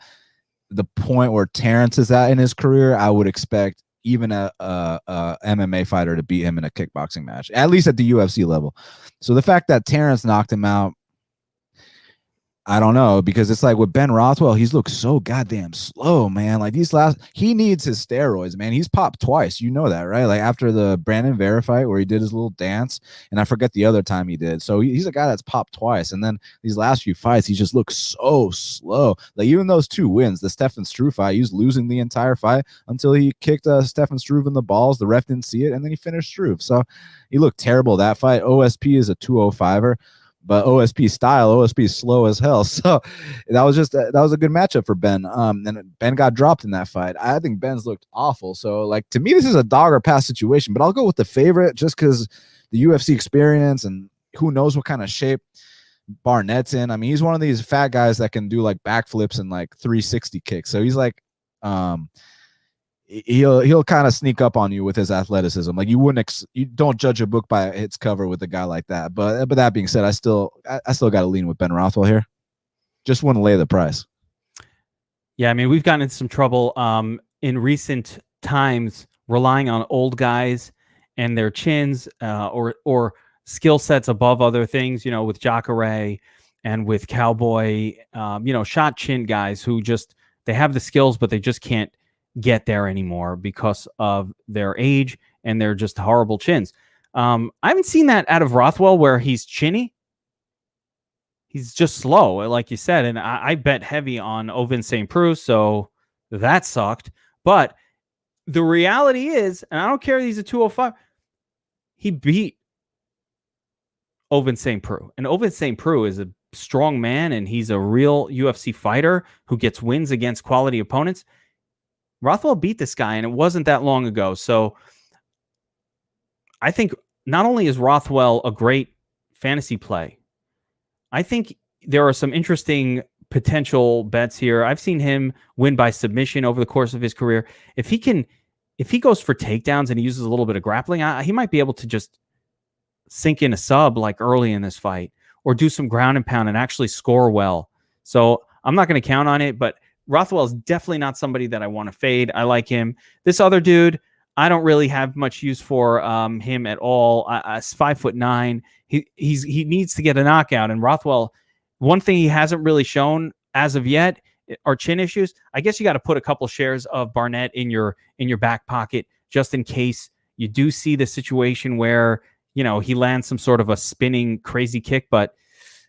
the point where Terrence is at in his career, I would expect even a MMA fighter to beat him in a kickboxing match, at least at the UFC level. So the fact that Terrence knocked him out, I don't know, because it's like with Ben Rothwell, he's looked so goddamn slow, man. Like he needs his steroids, man. He's popped twice. You know that, right? Like after the Brandon Vera fight where he did his little dance, and I forget the other time he did. So he's a guy that's popped twice. And then these last few fights, he just looks so slow. Like even those 2 wins, the Stefan Struve fight, he was losing the entire fight until he kicked Stefan Struve in the balls. The ref didn't see it, and then he finished Struve. So he looked terrible that fight. OSP is a 205er. But OSP style, OSP is slow as hell. So that was a good matchup for Ben. And Ben got dropped in that fight. I think Ben's looked awful. So like to me, this is a dog or pass situation. But I'll go with the favorite just because the UFC experience and who knows what kind of shape Barnett's in. I mean, he's one of these fat guys that can do like backflips and like 360 kicks. So he's like, he'll kind of sneak up on you with his athleticism. Like you don't judge a book by its cover with a guy like that. But that being said, I still got to lean with Ben Rothwell here. Just want to lay the price. Yeah, I mean, we've gotten into some trouble in recent times relying on old guys and their chins or skill sets above other things, you know, with Jacare and with Cowboy, you know, shot chin guys who just, they have the skills, but they just can't get there anymore because of their age and they're just horrible chins. I haven't seen that out of Rothwell where he's chinny. He's just slow, like you said. And I bet heavy on Ovin St. Preux, so that sucked. But the reality is, and I don't care if he's a 205, he beat Ovin St. Preux. And Ovin St. Preux is a strong man, and he's a real UFC fighter who gets wins against quality opponents. Rothwell beat this guy, and it wasn't that long ago. So I think not only is Rothwell a great fantasy play, I think there are some interesting potential bets here. I've seen him win by submission over the course of his career. If he goes for takedowns and he uses a little bit of grappling, he might be able to just sink in a sub like early in this fight or do some ground and pound and actually score well. So I'm not going to count on it, but Rothwell's definitely not somebody that I want to fade. I like him. This other dude, I don't really have much use for him at all. 5'9". He needs to get a knockout. And Rothwell, one thing he hasn't really shown as of yet are chin issues. I guess you got to put a couple shares of Barnett in your back pocket just in case you do see the situation where, you know, he lands some sort of a spinning crazy kick. But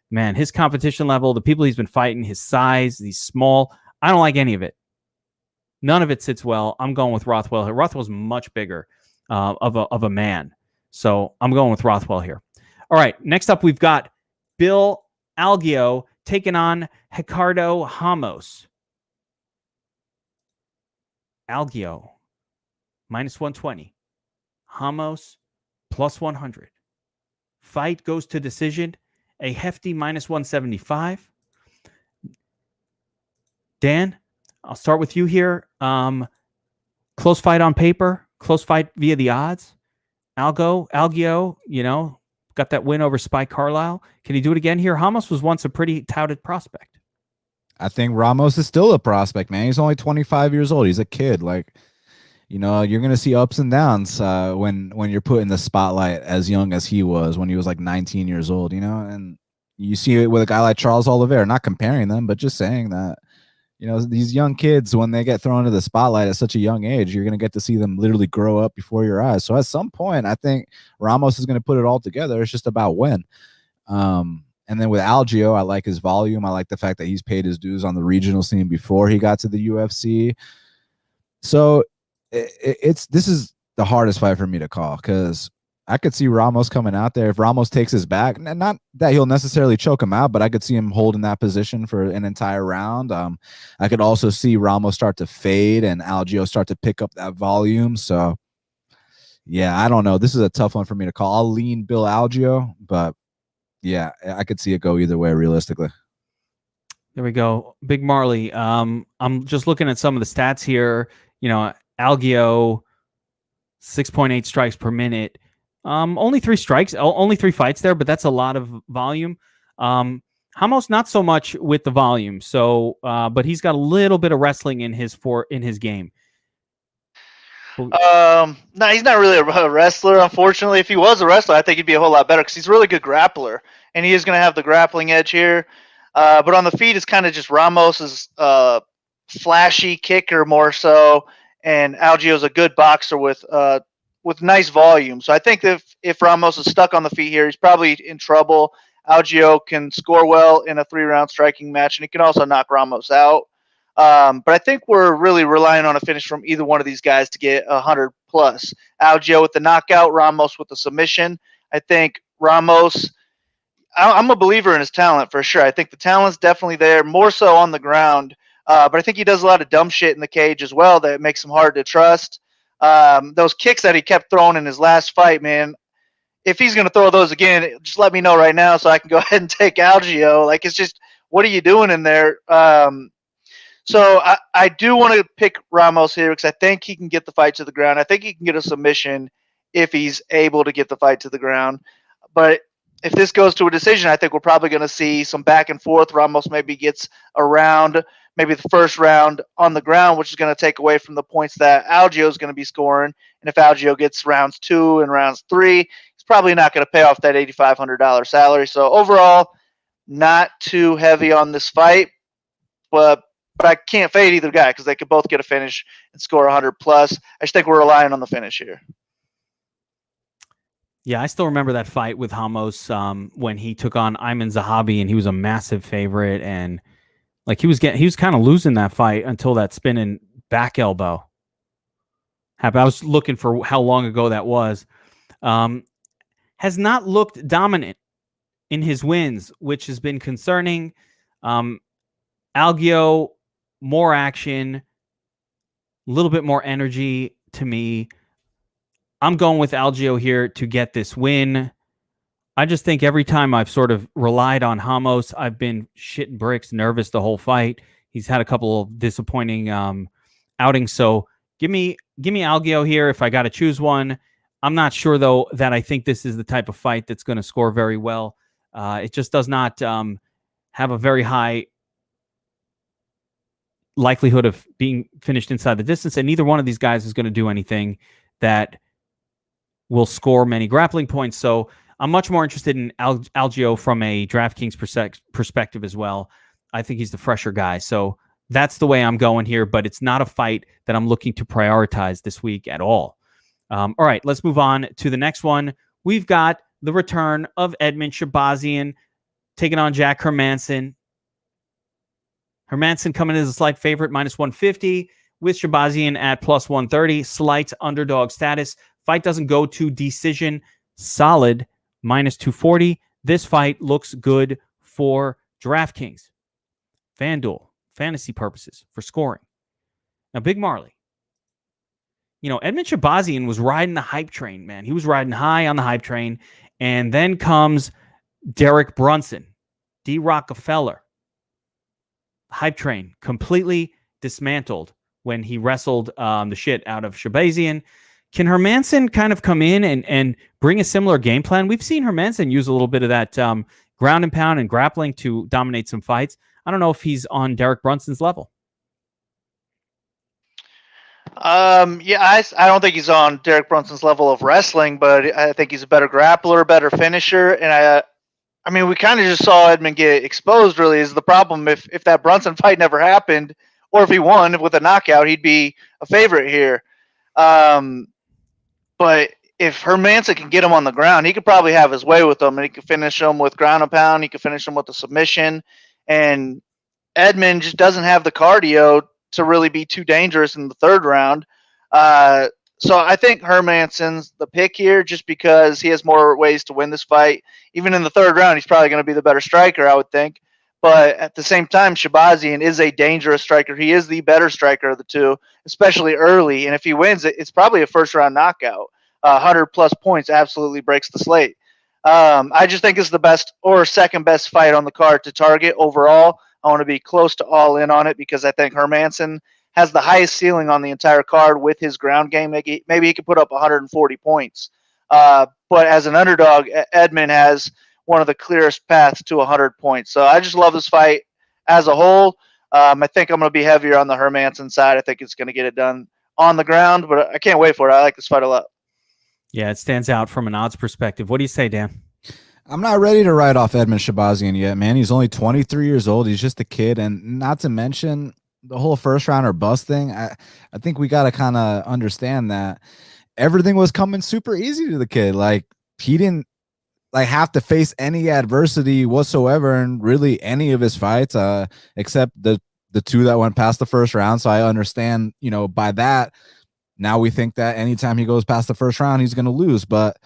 man, his competition level, the people he's been fighting, his size, he's small. I don't like any of it. None of it sits well. I'm going with Rothwell here. Rothwell's much bigger of a man. So I'm going with Rothwell here. All right, next up we've got Bill Algeo taking on Ricardo Ramos. Algeo, minus 120. Ramos, plus 100. Fight goes to decision, a hefty minus 175. Dan, I'll start with you here. Close fight on paper, close fight via the odds. Algeo, you know, got that win over Spike Carlisle. Can he do it again here? Ramos was once a pretty touted prospect. I think Ramos is still a prospect, man. He's only 25 years old. He's a kid. Like, you know, you're going to see ups and downs when you're put in the spotlight as young as he was when he was like 19 years old, you know, and you see it with a guy like Charles Oliveira, not comparing them, but just saying that, you know, these young kids, when they get thrown into the spotlight at such a young age, you're going to get to see them literally grow up before your eyes. So at some point, I think Ramos is going to put it all together. It's just about when. And then with Algeo, I like his volume. I like the fact that he's paid his dues on the regional scene before he got to the UFC. So this is the hardest fight for me to call because I could see Ramos coming out there. If Ramos takes his back, and not that he'll necessarily choke him out, but I could see him holding that position for an entire round. I could also see Ramos start to fade and Algeo start to pick up that volume. So, yeah, I don't know. This is a tough one for me to call. I'll lean Bill Algeo, but yeah, I could see it go either way realistically. There we go. Big Marley. I'm just looking at some of the stats here. You know, Algeo, 6.8 strikes per minute. Only 3 strikes, only 3 fights there, but that's a lot of volume. Ramos, not so much with the volume. So, but he's got a little bit of wrestling in his game. No, he's not really a wrestler, unfortunately. If he was a wrestler, I think he'd be a whole lot better because he's a really good grappler, and he is going to have the grappling edge here. But on the feet, it's kind of just Ramos's flashy kicker more so, and Algeo's a good boxer with nice volume. So I think if Ramos is stuck on the feet here, he's probably in trouble. Algeo can score well in a 3-round striking match, and he can also knock Ramos out. But I think we're really relying on a finish from either one of these guys to get 100 plus. Algeo with the knockout, Ramos with the submission. I think Ramos, I'm a believer in his talent for sure. I think the talent's definitely there, more so on the ground. But I think he does a lot of dumb shit in the cage as well that makes him hard to trust. Those kicks that he kept throwing in his last fight, man, if he's going to throw those again, just let me know right now so I can go ahead and take Algeo. Like, it's just, what are you doing in there? So I do want to pick Ramos here because I think he can get the fight to the ground. I think he can get a submission if he's able to get the fight to the ground. But if this goes to a decision, I think we're probably going to see some back and forth. Ramos maybe gets a round, maybe the first round on the ground, which is going to take away from the points that Algeo is going to be scoring. And if Algeo gets rounds 2 and rounds 3, he's probably not going to pay off that $8,500 salary. So overall, not too heavy on this fight, but I can't fade either guy because they could both get a finish and score 100 plus. I just think we're relying on the finish here. Yeah, I still remember that fight with Ramos when he took on Ayman Zahabi, and he was a massive favorite, and like he was kind of losing that fight until that spinning back elbow happened. I was looking for how long ago that was. Has not looked dominant in his wins, which has been concerning. Algeo, more action, a little bit more energy to me. I'm going with Algeo here to get this win. I just think every time I've sort of relied on Ramos, I've been shitting bricks, nervous the whole fight. He's had a couple of disappointing outings. So give me Algeo here if I got to choose one. I'm not sure, though, that I think this is the type of fight that's going to score very well. It just does not have a very high likelihood of being finished inside the distance, and neither one of these guys is going to do anything that will score many grappling points. So I'm much more interested in Algio from a DraftKings perspective as well. I think he's the fresher guy. So that's the way I'm going here, but it's not a fight that I'm looking to prioritize this week at all. All right, let's move on to the next one. We've got the return of Edmund Shabazian taking on Jack Hermansson. Hermansson coming in as a slight favorite, -150, with Shabazian at +130, slight underdog status. Fight doesn't go to decision, solid, -240. This fight looks good for DraftKings Fanduel, fantasy purposes, for scoring. Now, Big Marley. Edmund Shabazian was riding the hype train, man. He was riding high on the hype train. And then comes Derek Brunson, D. Rockefeller. Hype train completely dismantled when he wrestled the shit out of Shabazian. Can Hermansson kind of come in and bring a similar game plan? We've seen Hermansson use a little bit of that ground and pound and grappling to dominate some fights. I don't know if he's on Derek Brunson's level. I don't think he's on Derek Brunson's level of wrestling, but I think he's a better grappler, better finisher, and I mean, we kind of just saw Edmund get exposed. Really, is the problem. If that Brunson fight never happened, or if he won with a knockout, he'd be a favorite here. But if Hermansson can get him on the ground, he could probably have his way with him, and he could finish him with ground and pound. He could finish him with a submission, and Edmund just doesn't have the cardio to really be too dangerous in the third round. So I think Hermansson's the pick here just because he has more ways to win this fight. Even in the third round, he's probably going to be the better striker, I would think. But at the same time, Shabazian is a dangerous striker. He is the better striker of the two, especially early. And if he wins it, it's probably a first-round knockout. 100-plus points absolutely breaks the slate. I just think it's the best or second-best fight on the card to target overall. I want to be close to all in on it because I think Hermansson has the highest ceiling on the entire card with his ground game. Maybe he could put up 140 points. But as an underdog, Edmund has one of the clearest paths to 100 points. So I just love this fight as a whole. I think I'm going to be heavier on the Hermansson side. I think it's going to get it done on the ground, but I can't wait for it. I like this fight a lot. Yeah, it stands out from an odds perspective. What do you say, Dan? I'm not ready to write off Edmund Shabazian yet, man. He's only 23 years old. He's just a kid. And not to mention the whole first round or bust thing. I think we got to kind of understand that everything was coming super easy to the kid. Like, he didn't have to face any adversity whatsoever in really any of his fights, except the two that went past the first round. So I understand, by that, now we think that anytime he goes past the first round, he's going to lose. But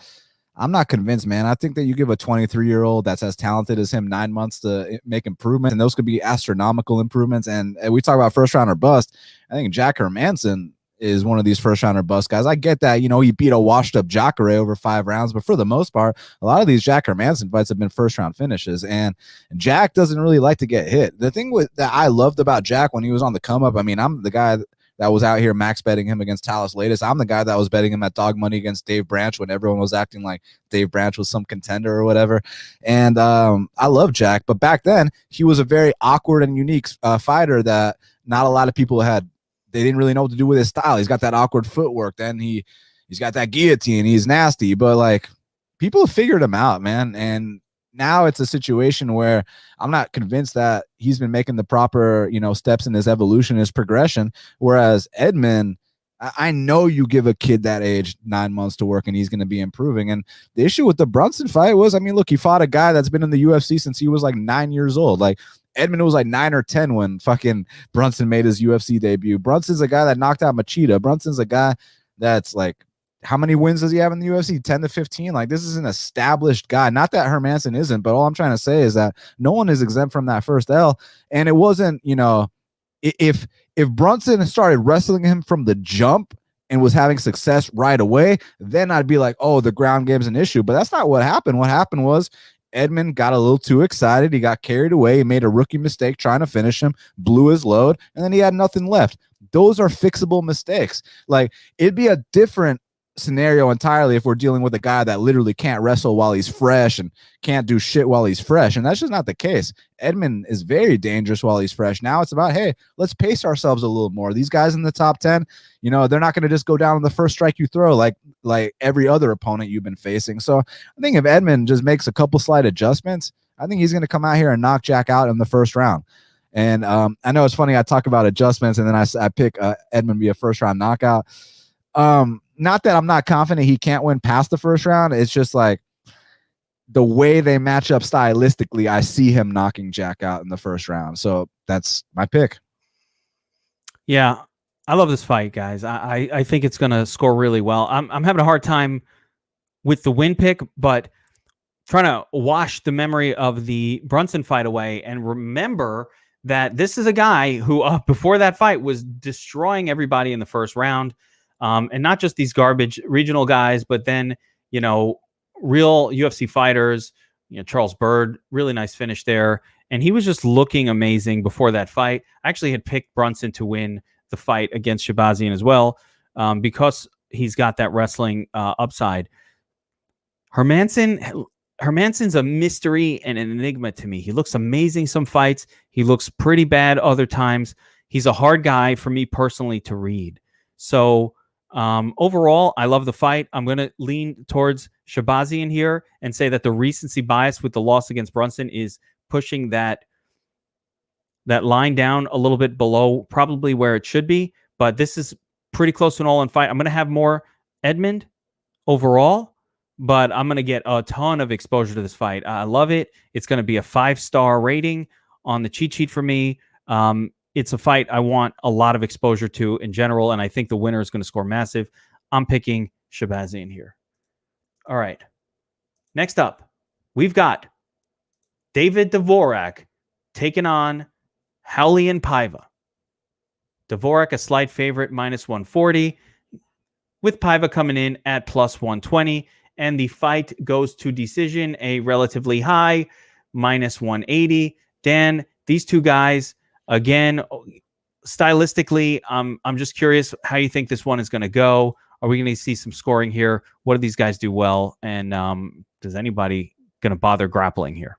I'm not convinced, man. I think that you give a 23-year-old that's as talented as him 9 months to make improvements, and those could be astronomical improvements. And we talk about first round or bust. I think Jack Hermansson is one of these first round or bust guys. I get that, he beat a washed up Jacare over 5 rounds, but for the most part, a lot of these Jack Hermansson fights have been first round finishes, and Jack doesn't really like to get hit. The thing that I loved about Jack when he was on the come up, I mean, I'm the guy that was out here max betting him against Talis Latis. I'm the guy that was betting him at dog money against Dave Branch when everyone was acting like Dave Branch was some contender or whatever. And I love Jack, but back then he was a very awkward and unique fighter that not a lot of people had. They didn't really know what to do with his style. He's got that awkward footwork. Then he's got that guillotine. He's nasty, but like, people have figured him out, man. And now it's a situation where I'm not convinced that he's been making the proper, steps in his evolution, his progression. Whereas Edmund, I know you give a kid that age 9 months to work and he's going to be improving. And the issue with the Brunson fight was, I mean, look, he fought a guy that's been in the UFC since he was like 9 years old. Like, Edmund was like 9 or 10 when fucking Brunson made his UFC debut. Brunson's a guy that knocked out Machida. Brunson's a guy that's like, how many wins does he have in the UFC? 10 to 15. Like, this is an established guy. Not that Hermansson isn't, but all I'm trying to say is that no one is exempt from that first L. And it wasn't, if Brunson started wrestling him from the jump and was having success right away, then I'd be like, oh, the ground game's an issue. But that's not what happened. What happened was Edmund got a little too excited. He got carried away. He made a rookie mistake trying to finish him, blew his load, and then he had nothing left. Those are fixable mistakes. Like, it'd be a different scenario entirely if we're dealing with a guy that literally can't wrestle while he's fresh and can't do shit while he's fresh. And that's just not the case. Edmund is very dangerous while he's fresh. Now it's about, hey, let's pace ourselves a little more. These guys in the top 10, you know, they're not going to just go down on the first strike you throw like every other opponent you've been facing. So I think if Edmund just makes a couple slight adjustments, I think he's going to come out here and knock Jack out in the first round. And I know it's funny, I talk about adjustments and then I pick Edmund be a first round knockout. Not that I'm not confident he can't win past the first round. It's just like the way they match up stylistically, I see him knocking Jack out in the first round. So that's my pick. Yeah, I love this fight, guys. I think it's going to score really well. I'm having a hard time with the win pick, but trying to wash the memory of the Brunson fight away and remember that this is a guy who before that fight was destroying everybody in the first round. And not just these garbage regional guys, but then, you know, real UFC fighters, you know, Charles Byrd, really nice finish there. And he was just looking amazing before that fight. I actually had picked Brunson to win the fight against Shabazian as well, because he's got that wrestling upside. Hermansson's a mystery and an enigma to me. He looks amazing some fights. He looks pretty bad other times. He's a hard guy for me personally to read. So overall, I love the fight. I'm going to lean towards Shabazian here and say that the recency bias with the loss against Brunson is pushing that line down a little bit below probably where it should be. But this is pretty close to an all-in fight. I'm going to have more Edmund overall, but I'm going to get a ton of exposure to this fight. I love it. It's going to be a 5-star rating on the cheat sheet for me. It's a fight I want a lot of exposure to in general, and I think the winner is going to score massive. I'm picking Shabazian here. All right. Next up, we've got David Dvorak taking on Raulian Paiva. Dvorak, a slight favorite, -140, with Paiva coming in at +120, and the fight goes to decision, a relatively high, -180. Dan, these two guys, again, stylistically, I'm just curious how you think this one is going to go. Are we going to see some scoring here? What do these guys do well? And does anybody going to bother grappling here?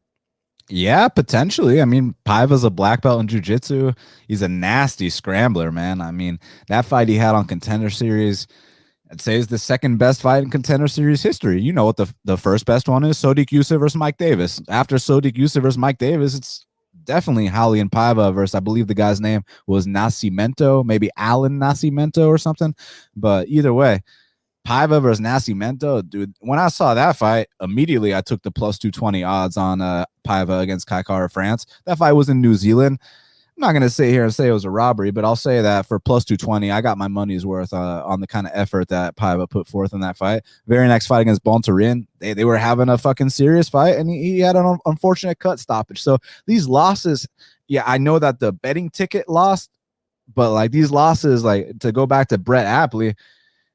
Yeah, potentially. I mean, Paiva's a black belt in jiu-jitsu. He's a nasty scrambler, man. I mean, that fight he had on Contender Series, I'd say is the second best fight in Contender Series history. You know what the first best one is? Sodiq Yusuff versus Mike Davis. After Sodiq Yusuff versus Mike Davis, it's definitely Raulian Paiva versus, I believe the guy's name was Nascimento, maybe Alan Nascimento or something. But either way, Paiva versus Nascimento, dude, when I saw that fight, immediately I took the +220 odds on Paiva against Kai Kara France. That fight was in New Zealand. I'm not going to sit here and say it was a robbery, but I'll say that for +220, I got my money's worth on the kind of effort that Paiva put forth in that fight. Very next fight against Bontarin, they were having a fucking serious fight, and he had an unfortunate cut stoppage. So these losses, yeah, I know that the betting ticket lost, but like these losses, like to go back to Brett Apley,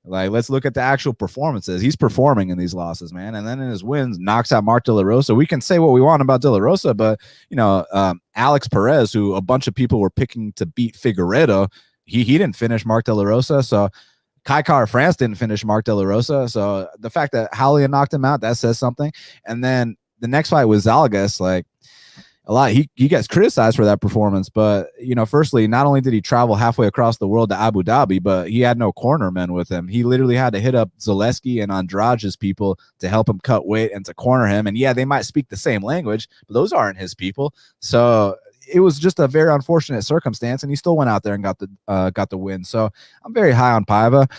like, let's look at the actual performances. He's performing in these losses, man. And then in his wins, knocks out Mark De La Rosa. We can say what we want about De La Rosa, but, you know, Alex Perez, who a bunch of people were picking to beat Figueiredo, he didn't finish Mark De La Rosa. So Kai Kara France didn't finish Mark De La Rosa. So the fact that Raulian knocked him out, that says something. And then the next fight was Zalgas, like, a lot. He gets criticized for that performance, but you know, firstly, not only did he travel halfway across the world to Abu Dhabi, but he had no cornermen with him. He literally had to hit up Zaleski and Andrade's people to help him cut weight and to corner him. And yeah, they might speak the same language, but those aren't his people. So it was just a very unfortunate circumstance, and he still went out there and got the win. So I'm very high on Paiva.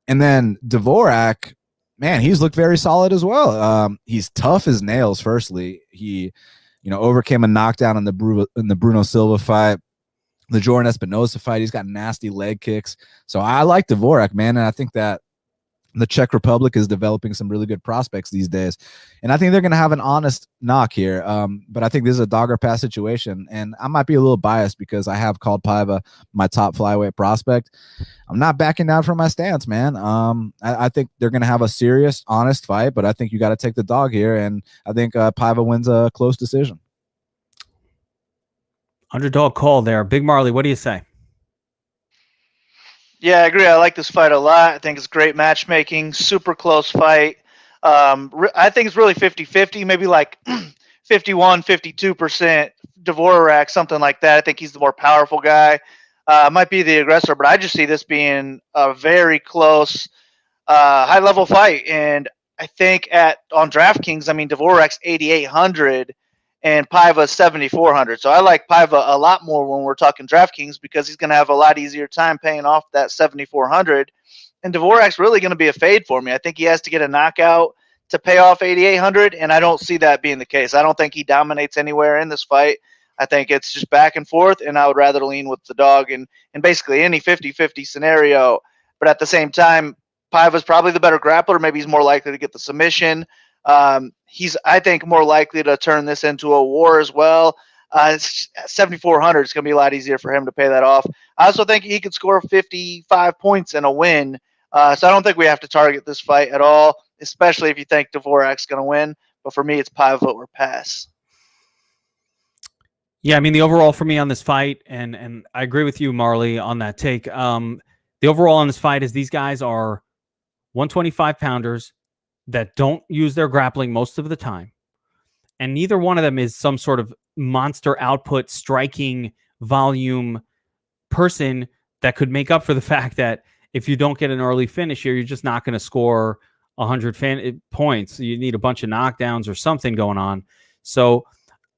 And then Dvorak, man, he's looked very solid as well. He's tough as nails. Firstly, he overcame a knockdown in the Bruno Silva fight, the Jordan Espinosa fight. He's got nasty leg kicks. So I like Dvorak, man, and I think that the Czech Republic is developing some really good prospects these days. And I think they're going to have an honest knock here. But I think this is a dog or pass situation. And I might be a little biased because I have called Paiva my top flyweight prospect. I'm not backing down from my stance, man. I think they're going to have a serious, honest fight, but I think you got to take the dog here. And I think Paiva wins a close decision. Underdog call there. Big Marley, what do you say? Yeah, I agree. I like this fight a lot. I think it's great matchmaking, super close fight. I think it's really 50-50, maybe like 51, 52% Dvorak, something like that. I think he's the more powerful guy. Might be the aggressor, but I just see this being a very close, high level fight. And I think on DraftKings, I mean, Dvorak's 8,800 and Paiva's 7,400. So I like Paiva a lot more when we're talking DraftKings because he's going to have a lot easier time paying off that 7,400. And Dvorak's really going to be a fade for me. I think he has to get a knockout to pay off 8,800, and I don't see that being the case. I don't think he dominates anywhere in this fight. I think it's just back and forth, and I would rather lean with the dog in basically any 50-50 scenario. But at the same time, Paiva's probably the better grappler. Maybe he's more likely to get the submission. He's, I think, more likely to turn this into a war as well. It's 7,400. It's going to be a lot easier for him to pay that off. I also think he could score 55 points in a win. So I don't think we have to target this fight at all, especially if you think Dvorak's going to win. But for me, it's Paiva or pass. Yeah, I mean, the overall for me on this fight, and I agree with you, Marley, on that take. The overall on this fight is these guys are 125-pounders that don't use their grappling most of the time. And neither one of them is some sort of monster output, striking volume person that could make up for the fact that if you don't get an early finish here, you're just not going to score 100 points. You need a bunch of knockdowns or something going on. So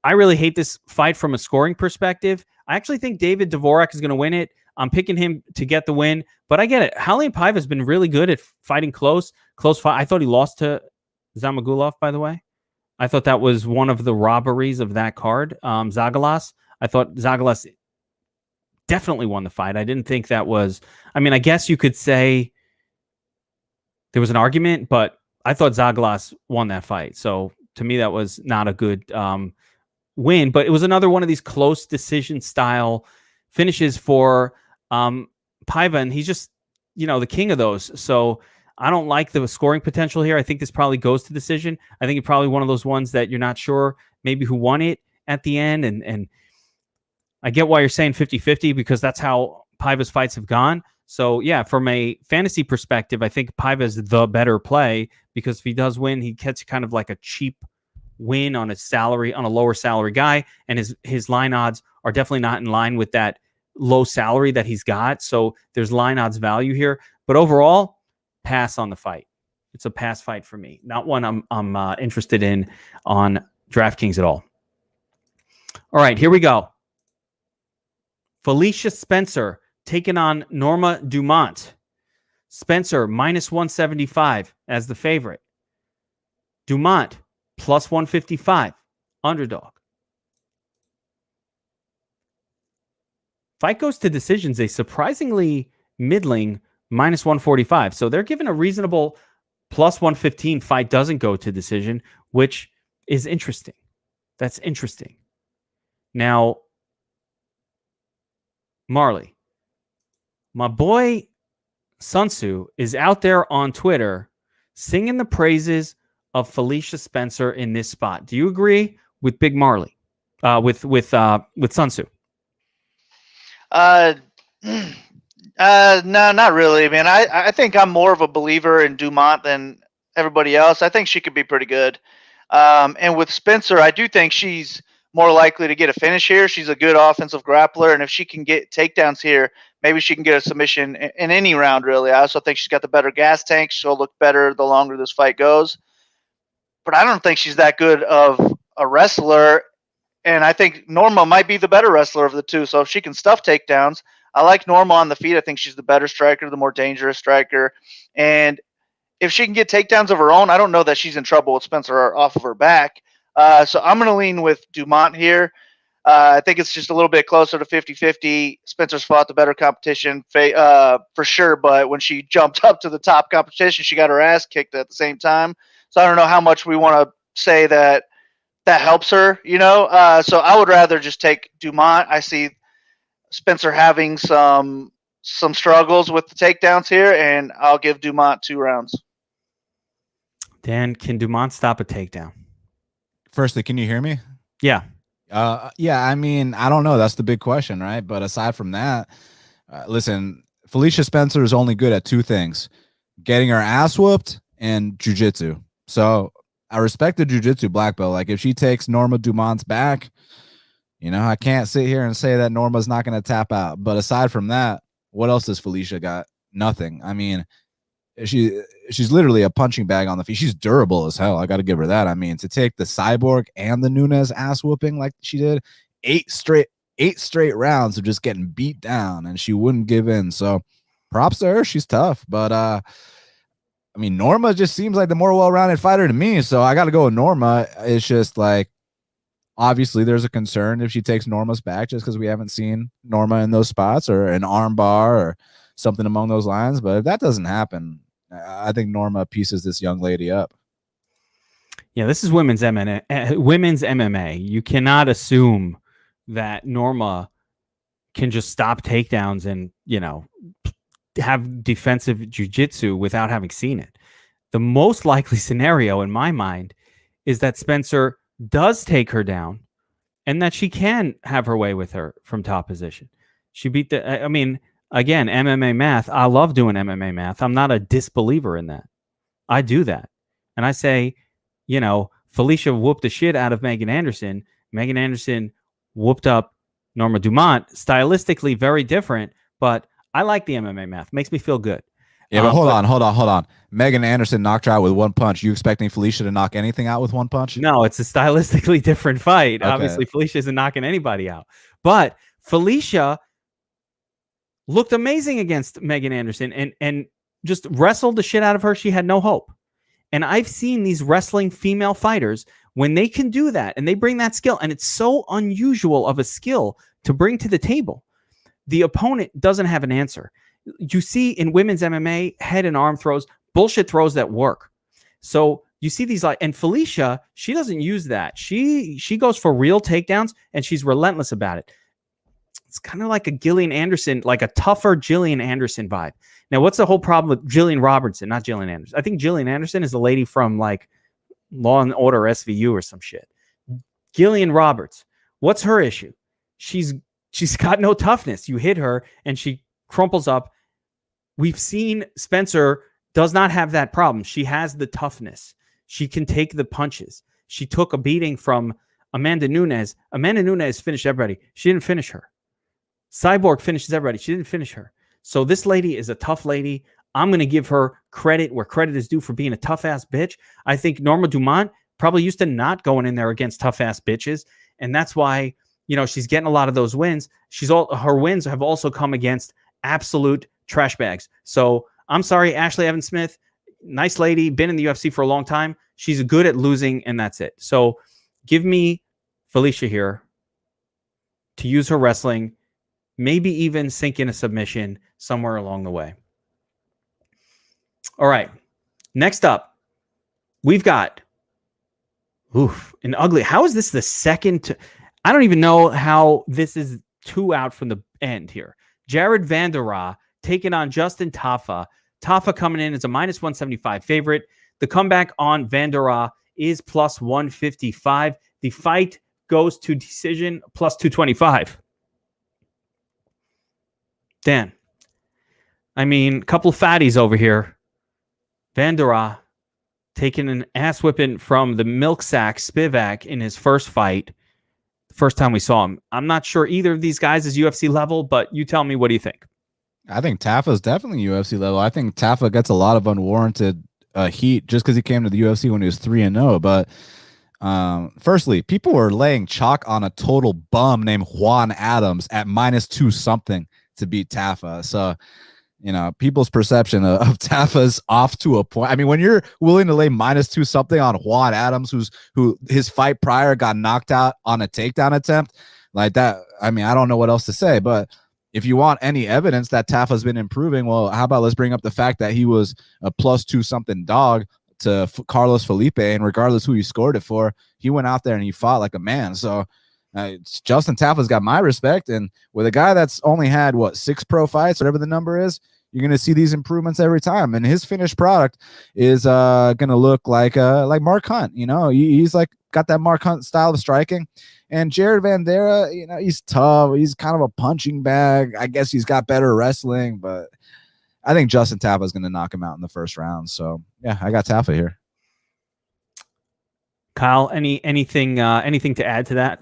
I really hate this fight from a scoring perspective. I actually think David Dvorak is going to win it. I'm picking him to get the win, but I get it. Raulian Paiva has been really good at fighting close fight. I thought he lost to Zamagulov, by the way. I thought that was one of the robberies of that card. Zagalas. I thought Zagalas definitely won the fight. I didn't think that was, I mean, I guess you could say there was an argument, but I thought Zagalas won that fight. So to me, that was not a good win, but it was another one of these close decision style finishes for Paiva, and he's just, the king of those. So I don't like the scoring potential here. I think this probably goes to decision. I think it's probably one of those ones that you're not sure maybe who won it at the end. And I get why you're saying 50-50 because that's how Paiva's fights have gone. So yeah, from a fantasy perspective, I think Paiva is the better play because if he does win, he gets kind of like a cheap win on a lower salary guy. And his line odds are definitely not in line with that low salary that he's got. So there's line odds value here, but overall, pass on the fight. It's a pass fight for me. Not one I'm interested in on DraftKings at all. All right, here we go. Felicia Spencer taking on Norma Dumont. Spencer minus 175 as the favorite. Dumont plus 155 underdog. Fight goes to decisions, a surprisingly middling minus 145. So they're given a reasonable plus 115. Fight doesn't go to decision, which is interesting. That's interesting. Now, Marley, my boy Sun Tzu is out there on Twitter singing the praises of Felicia Spencer in this spot. Do you agree with Big Marley? With Sun Tzu? No, not really, man. I think I'm more of a believer in Dumont than everybody else. I think she could be pretty good. And with Spencer, I do think she's more likely to get a finish here. She's a good offensive grappler, and if she can get takedowns here, maybe she can get a submission in any round, really. I also think she's got the better gas tank. She'll look better the longer this fight goes. But I don't think she's that good of a wrestler, and I think Norma might be the better wrestler of the two. So if she can stuff takedowns, I like Norma on the feet. I think she's the better striker, the more dangerous striker. And if she can get takedowns of her own, I don't know that she's in trouble with Spencer off of her back. So I'm going to lean with Dumont here. I think it's just a little bit closer to 50-50. Spencer's fought the better competition for sure, but when she jumped up to the top competition, she got her ass kicked at the same time. So I don't know how much we want to say that helps her, So I would rather just take Dumont. I see Spencer having some struggles with the takedowns here, and I'll give Dumont 2 rounds. Dan, can Dumont stop a takedown? Firstly, can you hear me? Yeah. Yeah, I mean, I don't know. That's the big question, right? But aside from that, listen, Felicia Spencer is only good at two things: getting her ass whooped and jujitsu. So I respect the jujitsu black belt. Like, if she takes Norma Dumont's back, I can't sit here and say that Norma's not going to tap out. But aside from that, what else does Felicia got? Nothing. I mean, she's literally a punching bag on the feet. She's durable as hell. I got to give her that. I mean, to take the Cyborg and the Nunes ass whooping like she did, 8 straight rounds of just getting beat down, and she wouldn't give in. So props to her. She's tough. But I mean, Norma just seems like the more well-rounded fighter to me. So I got to go with Norma. It's just like, obviously there's a concern if she takes Norma's back, just because we haven't seen Norma in those spots or an arm bar or something along those lines. But if that doesn't happen, I think Norma pieces this young lady up. Yeah, this is women's MMA. You cannot assume that Norma can just stop takedowns and, have defensive jiu-jitsu without having seen it. The most likely scenario in my mind is that Spencer does take her down and that she can have her way with her from top position. She beat again, MMA math. I love doing MMA math. I'm not a disbeliever in that. I do that. And I say, Felicia whooped the shit out of Megan Anderson. Megan Anderson whooped up Norma Dumont. Stylistically very different, but I like the MMA math. Makes me feel good. Yeah, but hold on. Megan Anderson knocked her out with one punch. You expecting Felicia to knock anything out with one punch? No, it's a stylistically different fight. Okay. Obviously, Felicia isn't knocking anybody out. But Felicia looked amazing against Megan Anderson and just wrestled the shit out of her. She had no hope. And I've seen these wrestling female fighters, when they can do that and they bring that skill, and it's so unusual of a skill to bring to the table, the opponent doesn't have an answer. You see in women's MMA, head and arm throws, bullshit throws that work. So you see these, and Felicia, she doesn't use that. She goes for real takedowns, and she's relentless about it. It's kind of like a Gillian Anderson, like a tougher Gillian Anderson vibe. Now, what's the whole problem with Jillian Robertson, not Gillian Anderson? I think Gillian Anderson is the lady from like Law and Order SVU or some shit. Gillian Roberts, what's her issue? She's got no toughness. You hit her and she crumples up. We've seen Spencer does not have that problem. She has the toughness. She can take the punches. She took a beating from Amanda Nunes. Amanda Nunes finished everybody. She didn't finish her. Cyborg finishes everybody. She didn't finish her. So this lady is a tough lady. I'm going to give her credit where credit is due for being a tough-ass bitch. I think Norma Dumont probably used to not going in there against tough-ass bitches, and that's why, she's getting a lot of those wins. Her wins have also come against absolute trash bags. So I'm sorry, Ashley Evans Smith, nice lady, been in the UFC for a long time. She's good at losing, and that's it. So give me Felicia here to use her wrestling, maybe even sink in a submission somewhere along the way. All right. Next up, we've got an ugly. How is this the second? I don't even know how this is 2 out from the end here. Jared Vanderaa taking on Justin Tafa. Tafa coming in as a -175 favorite. The comeback on Vanderaa is +155. The fight goes to decision +225. Dan, I mean, a couple of fatties over here. Vanderaa taking an ass whipping from the milk sack Spivak in his first fight. The first time we saw him. I'm not sure either of these guys is UFC level, but you tell me, what do you think? I think Tafa's definitely UFC level. I think Tafa gets a lot of unwarranted heat just because he came to the UFC when he was 3-0. But firstly, people were laying chalk on a total bum named Juan Adams at -2 something to beat Tafa. So, people's perception of Tafa's off to a point. I mean, when you're willing to lay -2 something on Juan Adams, who his fight prior got knocked out on a takedown attempt like that, I mean, I don't know what else to say. But if you want any evidence that Tafa's been improving, well, how about let's bring up the fact that he was a +2 something dog to Carlos Felipe, and regardless who he scored it for, he went out there and he fought like a man. So Justin Tafa's got my respect, and with a guy that's only had 6 pro fights, whatever the number is, you're going to see these improvements every time, and his finished product is going to look like Mark Hunt. He's like got that Mark Hunt style of striking. And Jared Vanderaa, he's tough. He's kind of a punching bag. I guess he's got better wrestling, but I think Justin Tafa is going to knock him out in the first round. So yeah, I got Tafa here. Kyle, anything to add to that?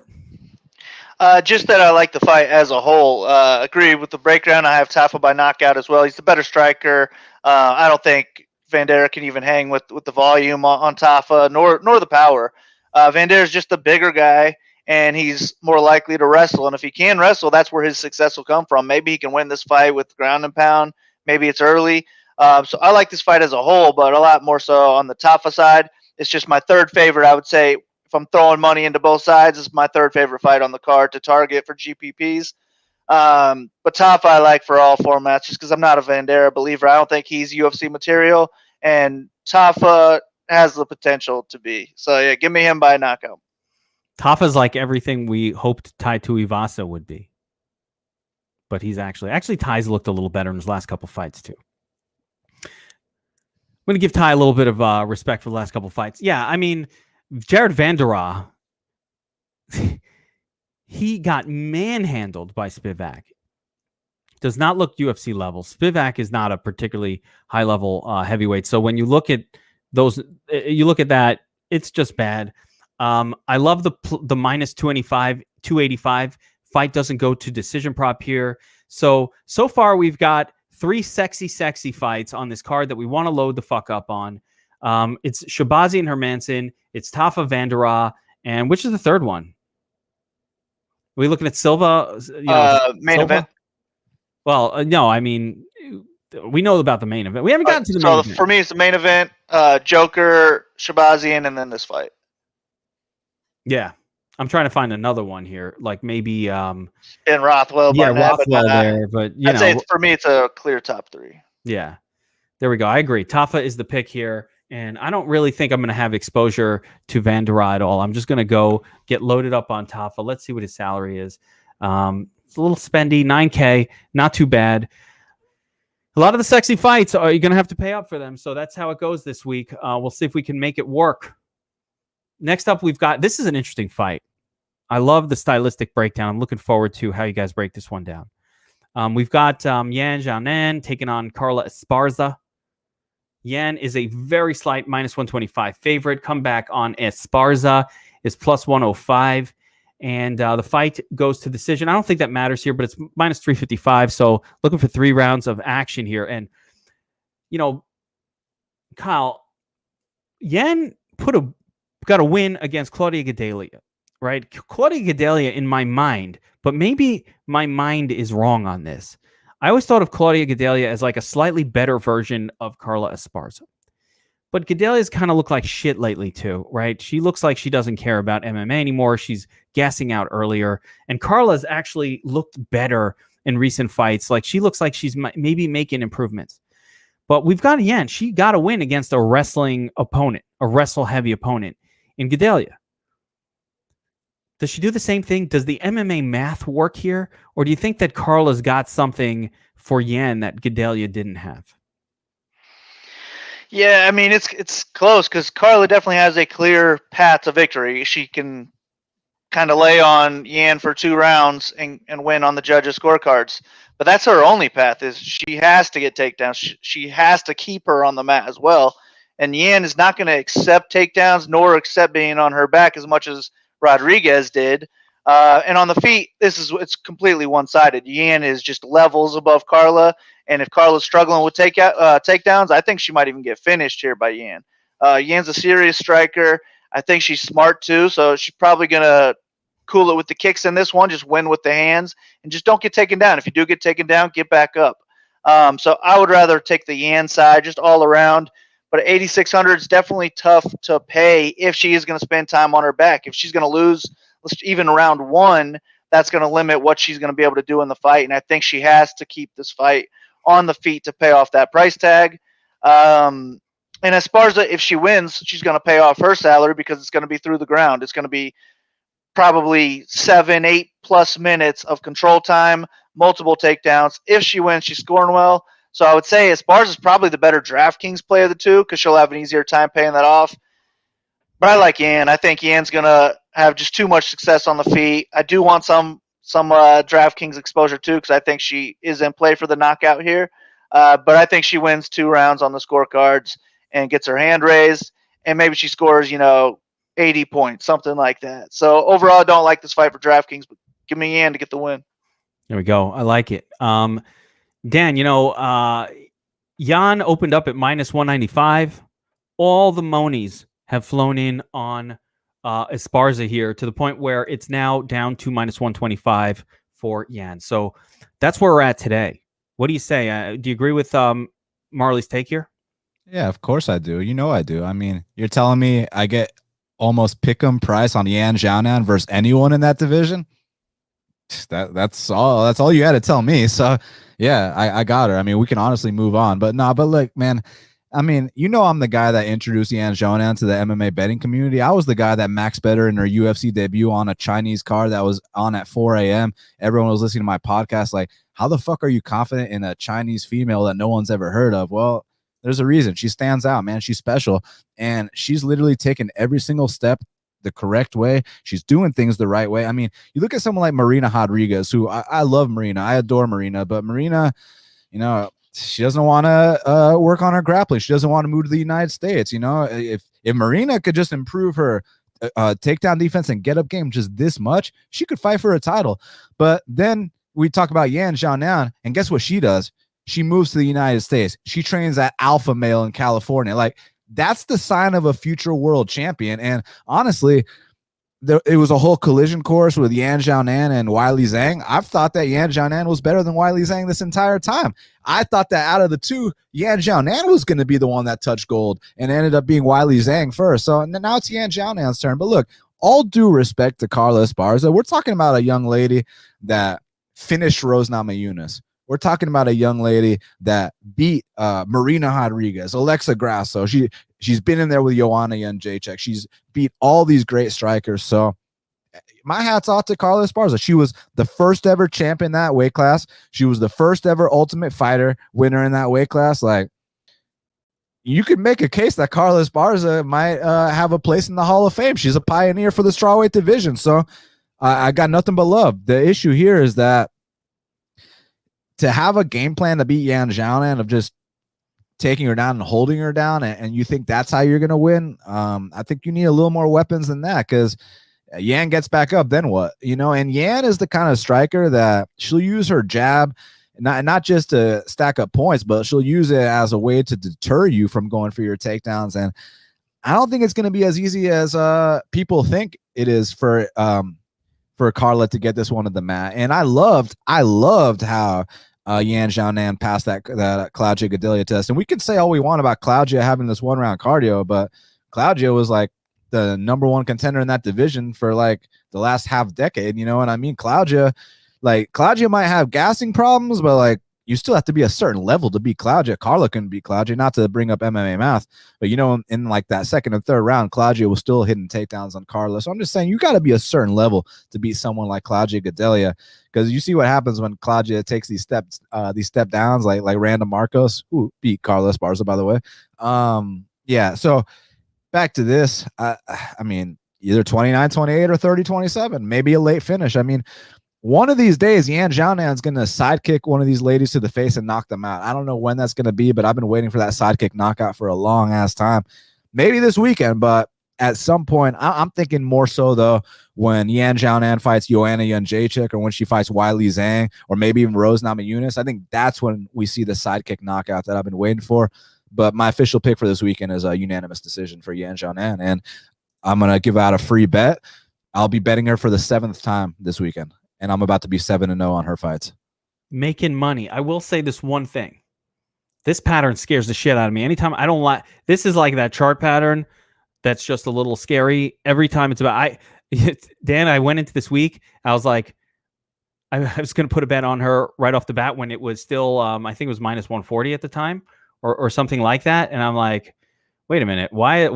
Just that I like the fight as a whole. Agree with the breakdown. I have Tafa by knockout as well. He's the better striker. I don't think Vanderaa can even hang with the volume on Tafa, nor the power. Vanderaa is just the bigger guy, and he's more likely to wrestle. And if he can wrestle, that's where his success will come from. Maybe he can win this fight with ground and pound. Maybe it's early. So I like this fight as a whole, but a lot more so on the Tafa side. It's just my third favorite, I would say. If I'm throwing money into both sides, it's my third favorite fight on the card to target for GPPs. But Tafa I like for all formats just because I'm not a Vanderaa believer. I don't think he's UFC material, and Tafa has the potential to be. So, yeah, give me him by knockout. Tafa's like everything we hoped Tai Tuivasa would be. But he's actually Ty's looked a little better in his last couple fights too. I'm going to give Ty a little bit of respect for the last couple fights. Yeah, I mean, Jared Vanderaa, he got manhandled by Spivak. Does not look UFC level. Spivak is not a particularly high level heavyweight. So when you look at those, you look at that, it's just bad. I love the minus 285. Fight doesn't go to decision prop here. So far we've got 3 sexy fights on this card that we want to load the fuck up on. It's Shabazi and Hermanson. It's Tafa Vanderaa. And which is the third one? Are we looking at Silva? Main event. Well, no, I mean, we know about the main event. We haven't gotten to the main event. For me, it's the main event, Joker, Shabazian, and then this fight. Yeah. I'm trying to find another one here. Like maybe Ben Rothwell. Yeah, Rothwell there. But I'd say for me, it's a clear top 3. Yeah. There we go. I agree. Tafa is the pick here. And I don't really think I'm going to have exposure to Vanderaa at all. I'm just going to go get loaded up on Tafa. Let's see what his salary is. It's a little spendy, $9K, not too bad. A lot of the sexy fights, you're going to have to pay up for them. So that's how it goes this week. We'll see if we can make it work. Next up, we've got, this is an interesting fight. I love the stylistic breakdown. I'm looking forward to how you guys break this one down. We've got Yan Xiaonan taking on Carla Esparza. Yan is a very slight minus 125 favorite. Comeback on Esparza is plus 105. And the fight goes to decision. I don't think that matters here, but it's minus 355. So looking for 3 rounds of action here. And, Kyle, Yan got a win against Claudia Gadelha, right? Claudia Gadelha in my mind, but maybe my mind is wrong on this. I always thought of Claudia Gadelha as like a slightly better version of Carla Esparza. But Gadelha's kind of looked like shit lately too, right? She looks like she doesn't care about MMA anymore. She's gassing out earlier. And Carla's actually looked better in recent fights. Like she looks like she's maybe making improvements. But we've got Yan. She got a win against a wrestling opponent, a wrestle-heavy opponent in Gadelha. Does she do the same thing? Does the MMA math work here? Or do you think that Carla's got something for Yan that Gadelha didn't have? Yeah, I mean, it's close because Carla definitely has a clear path to victory. She can kind of lay on Yan for 2 rounds and win on the judges' scorecards. But that's her only path is she has to get takedowns. She has to keep her on the mat as well. And Yan is not going to accept takedowns nor accept being on her back as much as Rodriguez did. And on the feet, it's completely one-sided. Yan is just levels above Carla. And if Carla's struggling with takedowns, I think she might even get finished here by Yan. Yan's a serious striker. I think she's smart too, so she's probably going to cool it with the kicks in this one, just win with the hands, and just don't get taken down. If you do get taken down, get back up. So I would rather take the Yan side just all around. But at 8,600, it's definitely tough to pay if she is going to spend time on her back. If she's going to lose even round 1, that's going to limit what she's going to be able to do in the fight. And I think she has to keep this fight on the feet to pay off that price tag. And Esparza, if she wins, she's going to pay off her salary because it's going to be through the ground. It's going to be probably 7-8+ minutes of control time, multiple takedowns. If she wins, she's scoring well. So I would say Esparza is probably the better DraftKings play of the two because she'll have an easier time paying that off. But I like Yan. I think Yan's going to have just too much success on the feet. I do want some DraftKings exposure too because I think she is in play for the knockout here. But I think she wins 2 rounds on the scorecards and gets her hand raised, and maybe she scores, 80 points, something like that. So overall, I don't like this fight for DraftKings, but give me Yan to get the win. There we go. I like it. Dan, Jan opened up at minus 195. All the monies have flown in on Esparza here to the point where it's now down to minus 125 for Jan. So that's where we're at today. What do you say? Do you agree with Marley's take here? Yeah, of course I do. I do. I mean, you're telling me I get almost pick'em price on Yan Xiaonan versus anyone in that division? That's all you had to tell me. So yeah, I got her. I mean, we can honestly move on. But look, man, I mean, I'm the guy that introduced Yan Xiaonan to the MMA betting community. I was the guy that max bet her in her UFC debut on a Chinese card that was on at 4 a.m. Everyone was listening to my podcast like, how the fuck are you confident in a Chinese female that no one's ever heard of? Well, there's a reason. She stands out, man. She's special. And she's literally taken every single step the correct way. She's doing things the right way. I mean, you look at someone like Marina Rodriguez, who I love Marina. I adore Marina. But Marina, she doesn't want to work on her grappling. She doesn't want to move to the United States. If Marina could just improve her takedown defense and get up game just this much, she could fight for a title. But then we talk about Yan Xiaonan, and guess what she does? She moves to the United States. She trains at Alpha Male in California. Like, that's the sign of a future world champion. And honestly, it was a whole collision course with Yan Xiaonan and Weili Zhang. I've thought that Yan Xiaonan was better than Weili Zhang this entire time. I thought that out of the two, Yan Xiaonan was going to be the one that touched gold, and ended up being Weili Zhang first. So now it's Yan Xiaonan's turn. But look, all due respect to Carla Esparza, we're talking about a young lady that finished Rose Namajunas. We're talking about a young lady that beat Marina Rodriguez, Alexa Grasso. She's been in there with Joanna Jędrzejczyk. She's beat all these great strikers. So my hat's off to Carla Esparza. She was the first ever champ in that weight class. She was the first ever Ultimate Fighter winner in that weight class. Like, you could make a case that Carla Esparza might have a place in the Hall of Fame. She's a pioneer for the strawweight division. So I got nothing but love. The issue here is that to have a game plan to beat Yan Xiaonan of just taking her down and holding her down, and you think that's how you're going to win, I think you need a little more weapons than that, because Yan gets back up, then what? And Yan is the kind of striker that she'll use her jab, not just to stack up points, but she'll use it as a way to deter you from going for your takedowns. And I don't think it's going to be as easy as people think it is for Carla to get this one to the mat. And I loved how Yan Xiaonan passed that Claudia Gadelha test. And we can say all we want about Claudia having this 1-round cardio, but Claudia was like the #1 contender in that division for like the last half decade. You know what I mean? Claudia might have gassing problems, but like, you still have to be a certain level to beat Claudia. Carla couldn't beat Claudia, not to bring up MMA math, but in like that second and third round, Claudia was still hitting takedowns on Carla. So I'm just saying, you got to be a certain level to beat someone like Claudia Gadelha, because you see what happens when Claudia takes these step downs, like Randa Marcos, who beat Carla Esparza, by the way. Yeah. So back to this, I mean, either 29-28 or 30-27, maybe a late finish. I mean, one of these days, Yan Xiaonan is going to sidekick one of these ladies to the face and knock them out. I don't know when that's going to be, but I've been waiting for that sidekick knockout for a long ass time. Maybe this weekend, but at some point, I'm thinking more so though when Yan Xiaonan fights Joanna Jędrzejczyk, or when she fights Weili Zhang, or maybe even Rose Namajunas. I think that's when we see the sidekick knockout that I've been waiting for. But my official pick for this weekend is a unanimous decision for Yan Xiaonan, and I'm going to give out a free bet. I'll be betting her for the 7th time this weekend, and I'm about to be 7-0 on her fights. Making money. I will say this one thing. This pattern scares the shit out of me. Anytime I don't like, this is like that chart pattern that's just a little scary. Every time it's about, Dan, I went into this week, I was like, I was going to put a bet on her right off the bat when it was still, I think it was minus 140 at the time, or something like that. And I'm like, wait a minute, why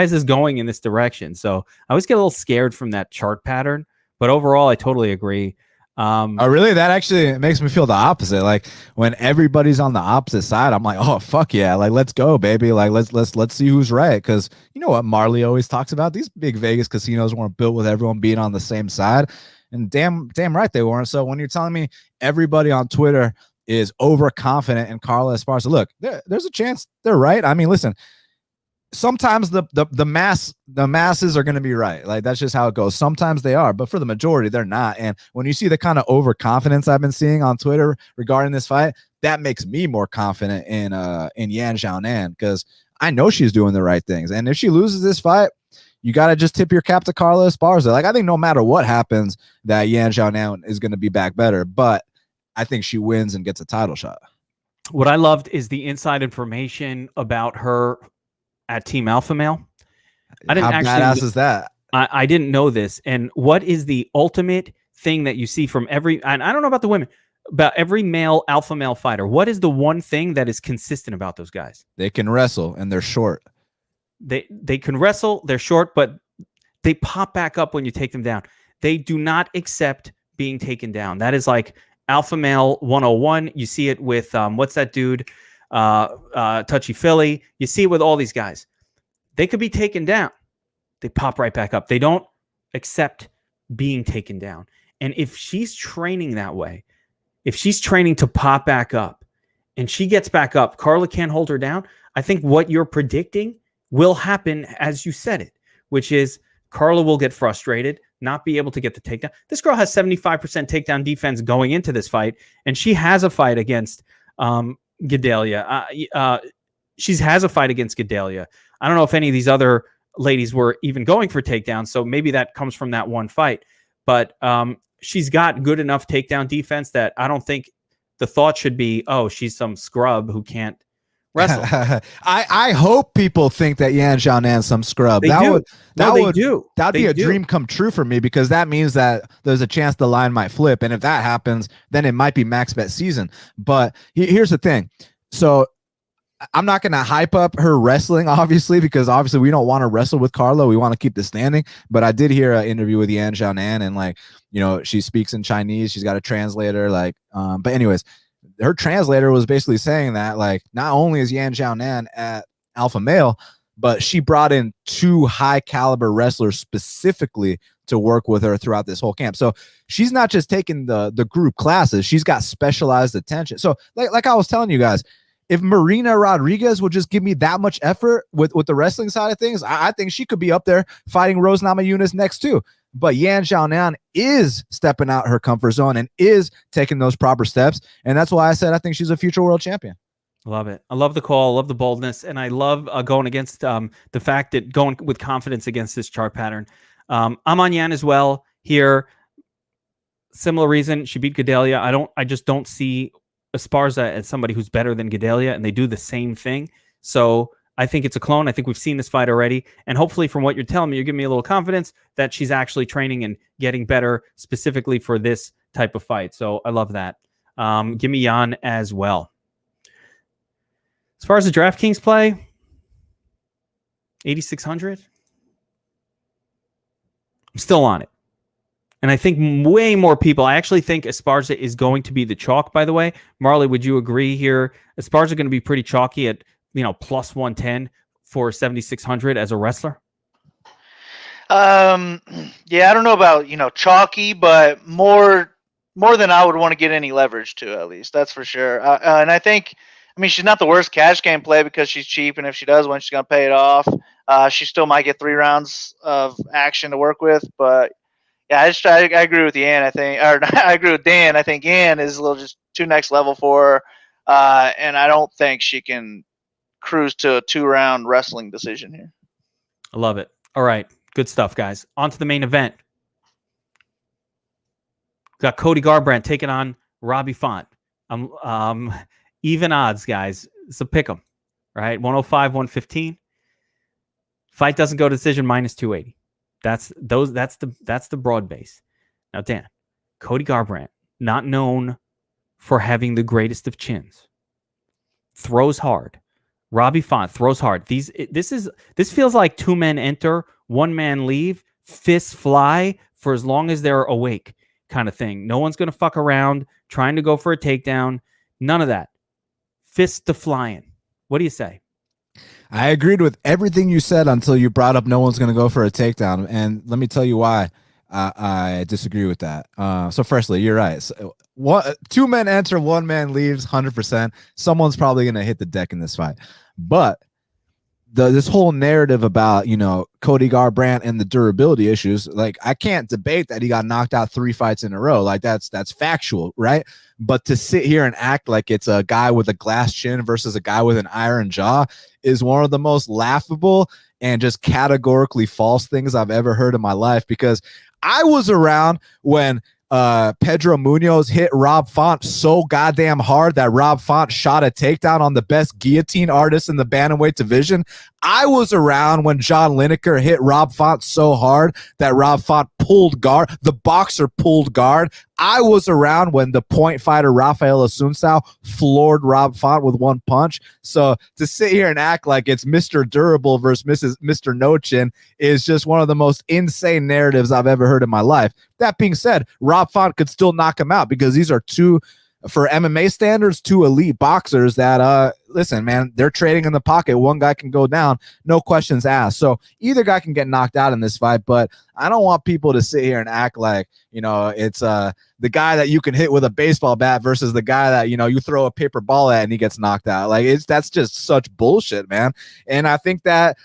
is this going in this direction? So I always get a little scared from that chart pattern. But overall, I totally agree. Oh, really? That actually makes me feel the opposite. Like when everybody's on the opposite side, I'm like, oh fuck yeah, like let's go, baby. Like let's see who's right. Because you know what Marley always talks about? These big Vegas casinos weren't built with everyone being on the same side, and damn right they weren't. So when you're telling me everybody on Twitter is overconfident in Carla Esparza. Look, there's a chance they're right. I mean, listen, sometimes the masses are going to be right. Like, that's just how it goes. Sometimes they are, but for the majority, they're not. And when you see the kind of overconfidence I've been seeing on Twitter regarding this fight, that makes me more confident in Yan Xiaonan, because I know she's doing the right things. And if she loses this fight, you got to just tip your cap to Carla Esparza. Like, I think no matter what happens, that Yan Xiaonan is going to be back better, but I think she wins and gets a title shot. What I loved is the inside information about her at Team Alpha Male. I didn't How badass is that? I didn't know this. And what is the ultimate thing that you see from every, and I don't know about the women, about every male alpha male fighter? What is the one thing that is consistent about those guys? They can wrestle and they're short. They can wrestle, they're short, but they pop back up when you take them down. They do not accept being taken down. That is like Alpha Male 101. You see it with what's that dude? Touchy Philly. You see it with all these guys. They could be taken down. They pop right back up. They don't accept being taken down. And if she's training that way, if she's training to pop back up and she gets back up, Carla can't hold her down. I think what you're predicting will happen as you said it, which is Carla will get frustrated, not be able to get the takedown. This girl has 75% takedown defense going into this fight, and she has a fight against Gedalia. She has a fight against Gedalia. I don't know if any of these other ladies were even going for takedowns, so maybe that comes from that one fight. But she's got good enough takedown defense that I don't think the thought should be, oh, she's some scrub who can't wrestle. I hope people think that Yan Xiaonan's some scrub. That'd be a dream come true for me, because that means that there's a chance the line might flip. And if that happens, then it might be max bet season. But here's the thing. So I'm not going to hype up her wrestling, obviously, because obviously we don't want to wrestle with Carla. We want to keep the standing. But I did hear an interview with Yan Xiaonan, and like, you know, she speaks in Chinese. She's got a translator. Like, but anyways, her translator was basically saying that, like, not only is Yan Xiaonan at Alpha Male, but she brought in 2 high caliber wrestlers specifically to work with her throughout this whole camp. So she's not just taking the group classes. She's got specialized attention. So like I was telling you guys, if Marina Rodriguez would just give me that much effort with the wrestling side of things, I think she could be up there fighting Rose Namajunas next too. But Yan Xiaonan is stepping out her comfort zone and is taking those proper steps. And that's why I said I think she's a future world champion. Love it. I love the call. I love the boldness. And I love going against the fact that going with confidence against this chart pattern. I'm on Yan as well here. Similar reason. She beat Gedalia. I just don't see Esparza as somebody who's better than Gedalia, and they do the same thing. So I think it's a clone. I think we've seen this fight already. And hopefully from what you're telling me, you're giving me a little confidence that she's actually training and getting better specifically for this type of fight. So I love that. Give me Yan as well. As far as the DraftKings play, 8,600. I'm still on it. And I think way more people, I actually think Esparza is going to be the chalk, by the way. Marley, would you agree here? Esparza going to be pretty chalky at, plus 110 for 7,600 as a wrestler? Yeah, I don't know about, chalky, but more than I would want to get any leverage to, at least. That's for sure. And I think, she's not the worst cash game play because she's cheap, and if she does win, she's going to pay it off. She still might get 3 rounds of action to work with, but yeah, I agree with Yan. I agree with Dan. I think Yan is a little just too next level for her, and I don't think she can cruise to a 2-round wrestling decision here. I love it. All right, good stuff, guys. On to the main event. Got Cody Garbrandt taking on Robbie Font. Even odds, guys. It's a pick 'em, right? 105, 115. Fight doesn't go to decision, minus 280. That's the broad base. Now, Dan, Cody Garbrandt, not known for having the greatest of chins, throws hard. Robbie Font throws hard. This feels like 2 men enter, 1 man leave, fists fly for as long as they're awake, kind of thing. No one's gonna fuck around trying to go for a takedown. None of that. Fist to flying. What do you say? I agreed with everything you said until you brought up no one's going to go for a takedown. And let me tell you why. I disagree with that. So firstly, you're right. So, two men enter, one man leaves, 100%. Someone's probably going to hit the deck in this fight. But this whole narrative about, Cody Garbrandt and the durability issues, like, I can't debate that he got knocked out 3 fights in a row. Like, that's factual, right? But to sit here and act like it's a guy with a glass chin versus a guy with an iron jaw is one of the most laughable and just categorically false things I've ever heard in my life, because I was around when Pedro Munoz hit Rob Font so goddamn hard that Rob Font shot a takedown on the best guillotine artist in the bantamweight division. I was around when John Lineker hit Rob Font so hard that Rob Font pulled guard. The boxer pulled guard. I was around when the point fighter Rafael Assunção floored Rob Font with one punch. So to sit here and act like it's Mr. Durable versus Mr. No Chin is just one of the most insane narratives I've ever heard in my life. That being said, Rob Font could still knock him out because these are two, for MMA standards, two elite boxers that, listen, man, they're trading in the pocket. One guy can go down, no questions asked. So either guy can get knocked out in this fight, but I don't want people to sit here and act like, it's the guy that you can hit with a baseball bat versus the guy that, you throw a paper ball at and he gets knocked out. Like, that's just such bullshit, man. And I think that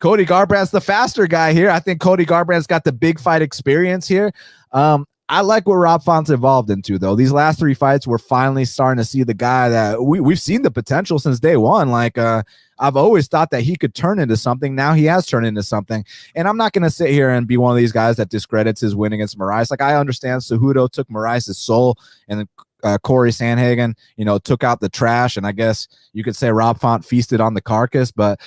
Cody Garbrandt's the faster guy here. I think Cody Garbrandt's got the big fight experience here. I like what Rob Font's evolved into, though. These last 3 fights, we're finally starting to see the guy that we've seen the potential since day one. Like, I've always thought that he could turn into something. Now he has turned into something. And I'm not going to sit here and be one of these guys that discredits his win against Moraes. Like, I understand Cejudo took Moraes' soul, and Corey Sandhagen, took out the trash. And I guess you could say Rob Font feasted on the carcass, but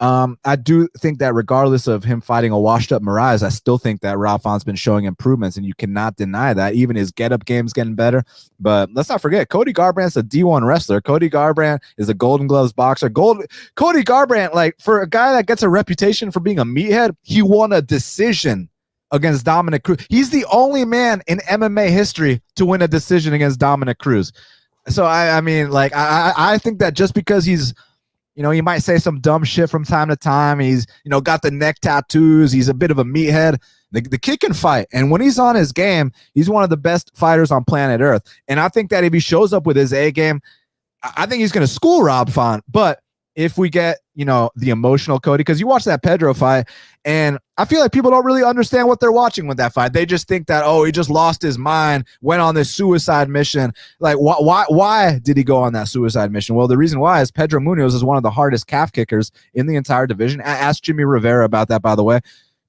I do think that regardless of him fighting a washed-up Moraes, I still think that Rob Font's been showing improvements, and you cannot deny that. Even his get-up game's getting better. But let's not forget, Cody Garbrandt's a D1 wrestler. Cody Garbrandt is a Golden Gloves boxer. Cody Garbrandt, like, for a guy that gets a reputation for being a meathead, he won a decision against Dominic Cruz. He's the only man in MMA history to win a decision against Dominic Cruz. So, I mean, like, I think that just because he's, he might say some dumb shit from time to time. He's, got the neck tattoos. He's a bit of a meathead. The kid can fight. And when he's on his game, he's one of the best fighters on planet Earth. And I think that if he shows up with his A game, I think he's going to school Rob Font. But if we get, the emotional Cody, because you watch that Pedro fight, and I feel like people don't really understand what they're watching with that fight. They just think that, oh, he just lost his mind, went on this suicide mission. Like, why did he go on that suicide mission? Well, the reason why is Pedro Munoz is one of the hardest calf kickers in the entire division. Ask Jimmy Rivera about that, by the way.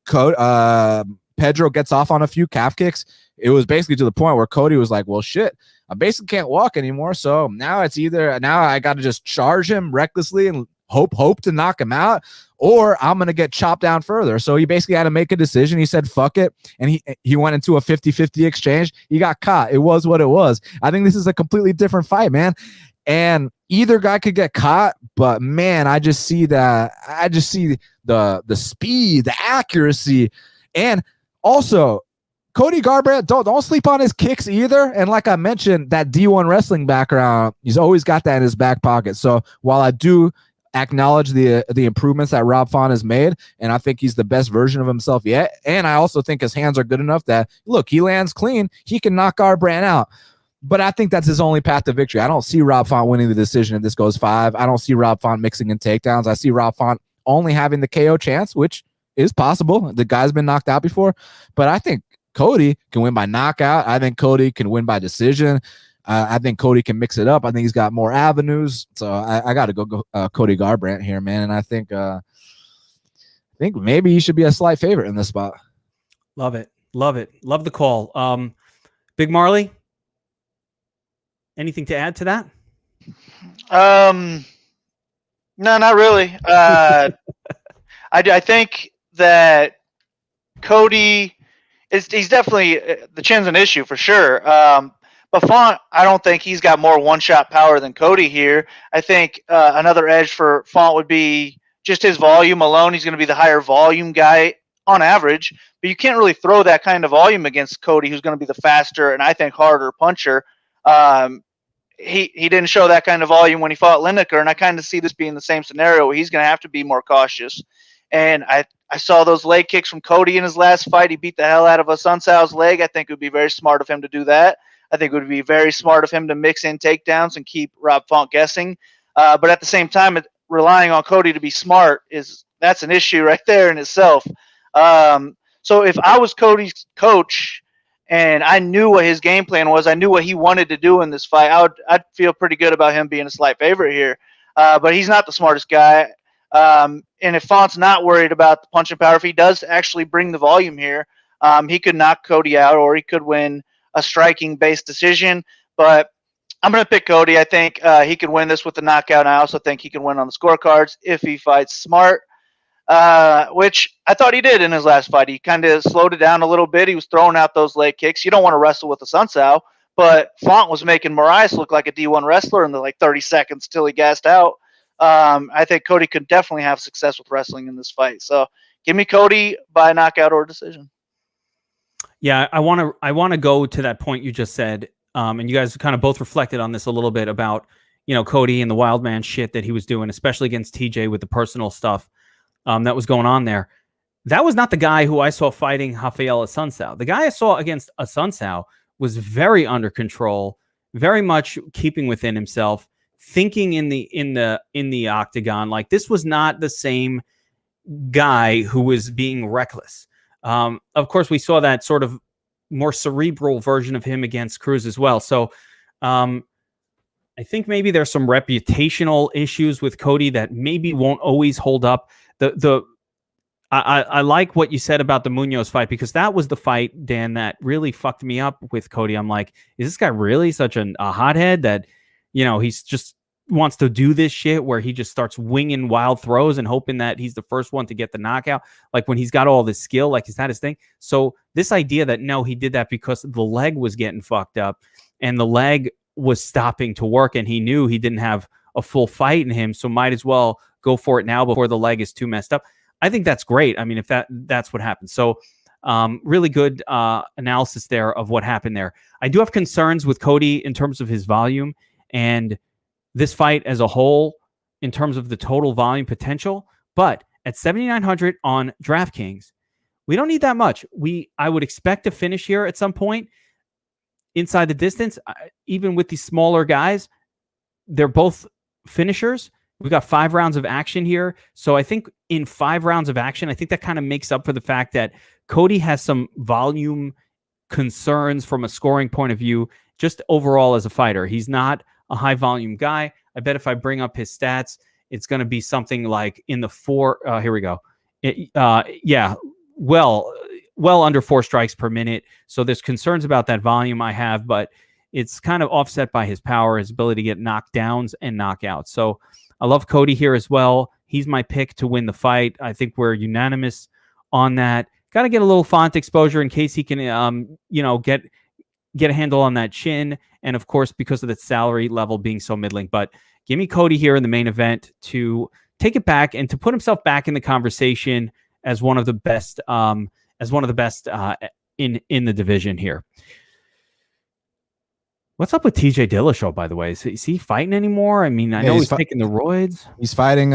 Pedro gets off on a few calf kicks. It was basically to the point where Cody was like, well, shit, I basically can't walk anymore. So now I got to just charge him recklessly and hope to knock him out, or I'm going to get chopped down further. So he basically had to make a decision. He said, fuck it. And he went into a 50-50 exchange. He got caught. It was what it was. I think this is a completely different fight, man. And either guy could get caught, but man, I just see the speed, the accuracy. And also, Cody Garbrandt, don't sleep on his kicks either. And like I mentioned, that D1 wrestling background, he's always got that in his back pocket. So while I do acknowledge the improvements that Rob Font has made, and I think he's the best version of himself yet, and I also think his hands are good enough that, look, he lands clean, he can knock Garbrandt out. But I think that's his only path to victory. I don't see Rob Font winning the decision if this goes 5. I don't see Rob Font mixing in takedowns. I see Rob Font only having the KO chance, which is possible. The guy's been knocked out before. But I think Cody can win by knockout. I think Cody can win by decision. I think Cody can mix it up. I think he's got more avenues. So I got to go Cody Garbrandt here, man. And I think maybe he should be a slight favorite in this spot. Love it. Love the call. Big Marley, anything to add to that? No, not really. I think that Cody he's definitely the chin's an issue for sure. But Font, I don't think he's got more one-shot power than Cody here. I think another edge for Font would be just his volume alone. He's going to be the higher volume guy on average, but you can't really throw that kind of volume against Cody, who's going to be the faster and I think harder puncher. He didn't show that kind of volume when he fought Lineker, and I kind of see this being the same scenario where he's going to have to be more cautious. And I saw those leg kicks from Cody in his last fight. He beat the hell out of Asuncau's leg. I think it would be very smart of him to do that. I think it would be very smart of him to mix in takedowns and keep Rob Font guessing. But at the same time, relying on Cody to be smart that's an issue right there in itself. So if I was Cody's coach and I knew what his game plan was, I knew what he wanted to do in this fight, I'd feel pretty good about him being a slight favorite here. But he's not the smartest guy. And if Font's not worried about the punching power, if he does actually bring the volume here, he could knock Cody out, or he could win a striking-based decision. But I'm going to pick Cody. I think he could win this with the knockout. I also think he can win on the scorecards if he fights smart, which I thought he did in his last fight. He kind of slowed it down a little bit. He was throwing out those leg kicks. You don't want to wrestle with Asuncao, but Font was making Moraes look like a D1 wrestler in the 30 seconds till he gassed out. I think Cody could definitely have success with wrestling in this fight. So give me Cody by knockout or decision. Yeah, I want to go to that point you just said, and you guys kind of both reflected on this a little bit about, Cody and the wild man shit that he was doing, especially against TJ with the personal stuff that was going on there. That was not the guy who I saw fighting Rafael Asuncao. The guy I saw against Asuncao was very under control, very much keeping within himself, thinking in the octagon. Like, this was not the same guy who was being reckless. Of course, we saw that sort of more cerebral version of him against Cruz as well. So I think maybe there's some reputational issues with Cody that maybe won't always hold up. I like what you said about the Munoz fight, because that was the fight, Dan, that really fucked me up with Cody. I'm like, is this guy really such a hothead that, he's just wants to do this shit where he just starts winging wild throws and hoping that he's the first one to get the knockout? Like, when he's got all this skill, like, is that his thing? So this idea that, no, he did that because the leg was getting fucked up and the leg was stopping to work and he knew he didn't have a full fight in him, so might as well go for it now before the leg is too messed up. I think that's great. I mean, if that's what happened. So really good analysis there of what happened there. I do have concerns with Cody in terms of his volume and this fight as a whole in terms of the total volume potential. But at 7,900 on DraftKings, we don't need that much. I would expect to finish here at some point inside the distance. Even with these smaller guys, they're both finishers. We got 5 rounds of action here. So I think in 5 rounds of action, I think that kind of makes up for the fact that Cody has some volume concerns from a scoring point of view, just overall as a fighter. He's not a high volume guy. I bet if I bring up his stats, it's going to be something like in the 4. Here we go. Well under 4 strikes per minute. So there's concerns about that volume I have, but it's kind of offset by his power, his ability to get knockdowns and knockouts. So I love Cody here as well. He's my pick to win the fight. I think we're unanimous on that. Got to get a little Font exposure in case he can, get a handle on that chin. And of course, because of the salary level being so middling. But give me Cody here in the main event to take it back and to put himself back in the conversation as one of the best, in the division here. What's up with TJ Dillashaw, by the way? Is he fighting anymore? I mean, I know he's taking the roids. He's fighting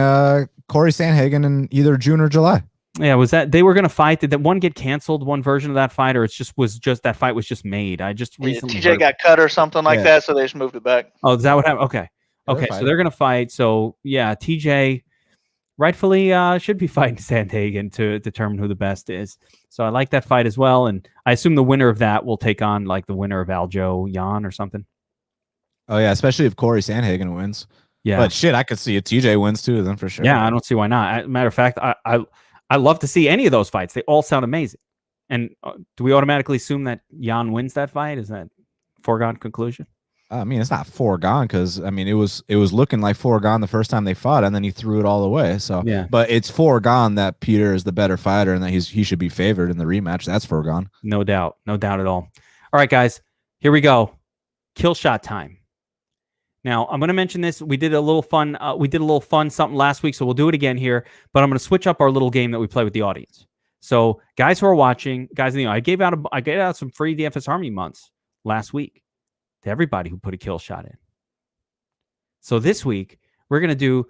Corey Sandhagen in either June or July. Yeah, was that they were going to fight? Did that one get canceled? One version of that fight, or was just that fight was just made? I just recently TJ got cut or something like that, so they just moved it back. Oh, is that what happened? Okay, so they're going to fight. So yeah, TJ rightfully should be fighting Sandhagen to determine who the best is. So I like that fight as well, and I assume the winner of that will take on like the winner of Aljo Jan or something. Oh yeah, especially if Corey Sandhagen wins. Yeah, but shit, I could see if TJ wins too, then for sure. Yeah, I don't see why not. Matter of fact, I love to see any of those fights. They all sound amazing. And do we automatically assume that Jan wins that fight? Is that foregone conclusion? I mean, it's not foregone because I mean it was looking like foregone the first time they fought, and then he threw it all away. So yeah, but it's foregone that Peter is the better fighter and that he should be favored in the rematch. That's foregone. No doubt at all. All right, guys, here we go. Kill shot time. Now I'm going to mention this. We did a little fun. Something last week, so we'll do it again here. But I'm going to switch up our little game that we play with the audience. So guys who are watching, I gave out some free DFS Harmony months last week to everybody who put a kill shot in. So this week we're going to do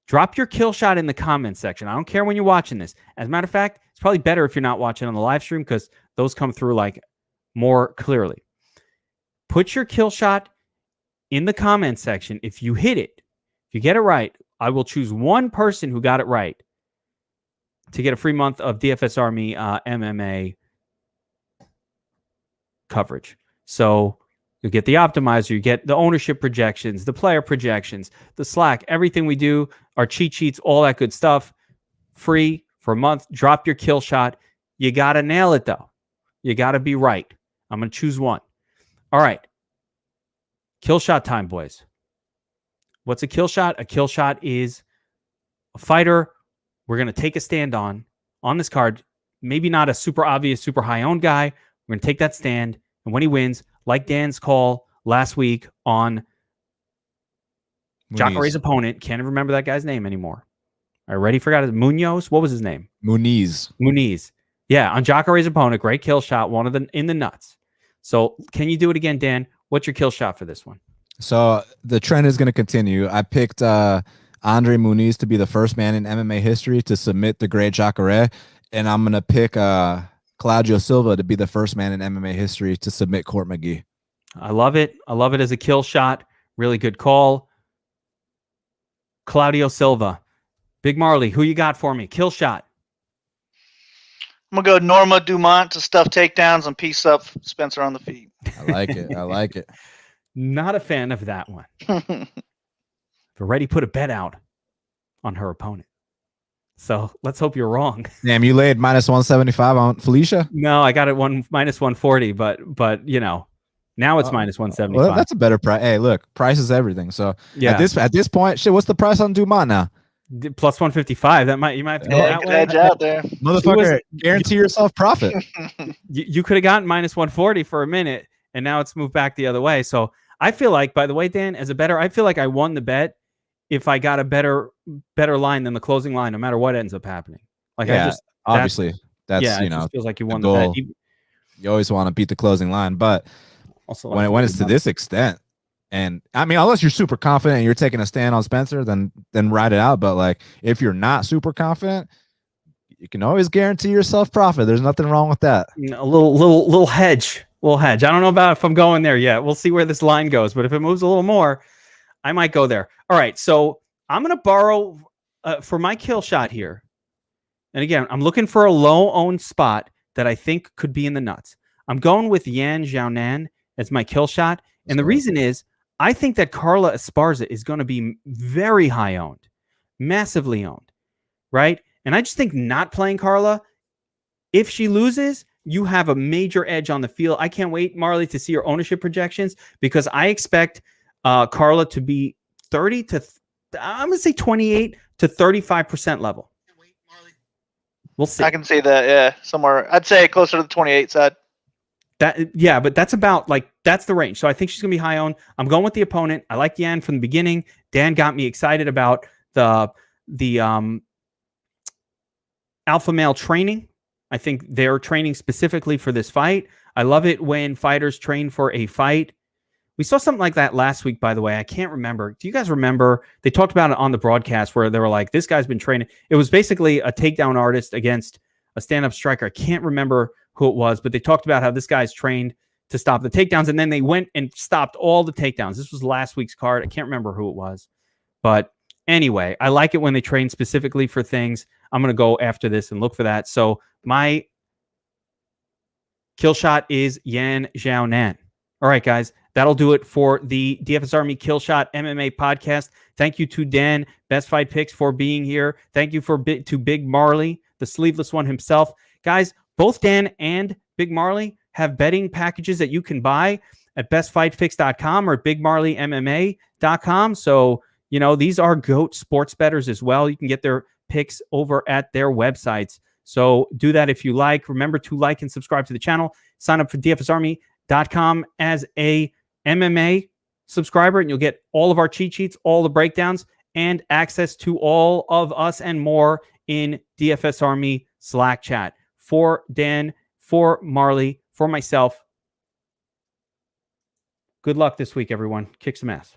Drop your kill shot in the comment section. I don't care when you're watching this. As a matter of fact, it's probably better if you're not watching on the live stream because those come through like more clearly. Put your kill shot in the comment section. If you hit it, if you get it right, I will choose one person who got it right to get a free month of DFS Army MMA coverage. So you get the optimizer, you get the ownership projections, the player projections, the Slack, everything we do, our cheat sheets, all that good stuff, free for a month. Drop your kill shot. You got to nail it, though. You got to be right. I'm going to choose one. All right. Kill shot time, boys. What's a kill shot? A kill shot is a fighter we're going to take a stand on this card. Maybe not a super obvious, super high-owned guy. We're going to take that stand, and when he wins, like Dan's call last week on Jacare's opponent, can't even remember that guy's name anymore. I already forgot it. Munoz? What was his name? Muniz. Yeah, on Jacare's opponent, great kill shot, one of the in the nuts. So can you do it again, Dan? What's your kill shot for this one? So the trend is going to continue. I picked Andre Muniz to be the first man in MMA history to submit the great Jacare, and I'm going to pick Claudio Silva to be the first man in MMA history to submit Court McGee. I love it. I love it as a kill shot. Really good call. Claudio Silva. Big Marley, who you got for me? Kill shot. I'm going to go Norma Dumont to stuff takedowns and piece up Spencer on the feet. I like it. I like it. Not a fan of that one. Already put a bet out on her opponent. So let's hope you're wrong. Damn, you laid minus 175 on Felicia? No, I got it minus 140, but you know, now it's minus 175. Well, that's a better price. Hey, look, price is everything. So yeah, at this point, shit, what's the price on Dumont now? Plus 155. You might have to go that way. Edge out there. Motherfucker, guarantee yourself profit. You could have gotten minus 140 for a minute, and now it's moved back the other way. So I feel like, by the way, Dan, as a bettor, I feel like I won the bet if I got a better line than the closing line, no matter what ends up happening. Like, yeah, obviously, that's yeah, you know, it feels like you won the bet. You always want to beat the closing line, but also when it's to this extent, and I mean, unless you're super confident and you're taking a stand on Spencer, then ride it out. But like, if you're not super confident, you can always guarantee yourself profit. There's nothing wrong with that. A little hedge. I don't know about if I'm going there yet. We'll see where this line goes. But if it moves a little more, I might go there. All right. So I'm going to borrow for my kill shot here. And again, I'm looking for a low-owned spot that I think could be in the nuts. I'm going with Yan Xiaonan as my kill shot. And the reason is I think that Carla Esparza is going to be very high-owned, massively owned, right? And I just think not playing Carla, if she loses, you have a major edge on the field. I can't wait, Marley, to see your ownership projections because I expect Carla to be 30 to, I'm going to say 28 to 35% level. We'll see. I can see that, yeah, somewhere. I'd say closer to the 28 side. Yeah, but that's about that's the range. So I think she's going to be high owned. I'm going with the opponent. I like Yan from the beginning. Dan got me excited about the alpha male training. I think they're training specifically for this fight. I love it when fighters train for a fight. We saw something like that last week, by the way. I can't remember. Do you guys remember? They talked about it on the broadcast where they were like, this guy's been training. It was basically a takedown artist against a stand-up striker. I can't remember who it was, but they talked about how this guy's trained to stop the takedowns, and then they went and stopped all the takedowns. This was last week's card. I can't remember who it was. But anyway, I like it when they train specifically for things. I'm going to go after this and look for that. So my kill shot is Yan Xiaonan. All right, guys, that'll do it for the DFS Army Kill Shot MMA podcast. Thank you to Dan, Best Fight Picks, for being here. Thank you to Big Marley, the sleeveless one himself. Guys, both Dan and Big Marley have betting packages that you can buy at bestfightfix.com or bigmarleymma.com. So, you know, these are GOAT sports bettors as well. You can get their picks over at their websites. So do that if you like. Remember to like and subscribe to the channel. Sign up for dfsarmy.com as a MMA subscriber, and you'll get all of our cheat sheets, all the breakdowns, and access to all of us and more in DFS Army Slack chat. For Dan, for Marley, for myself, good luck this week, everyone. Kick some ass.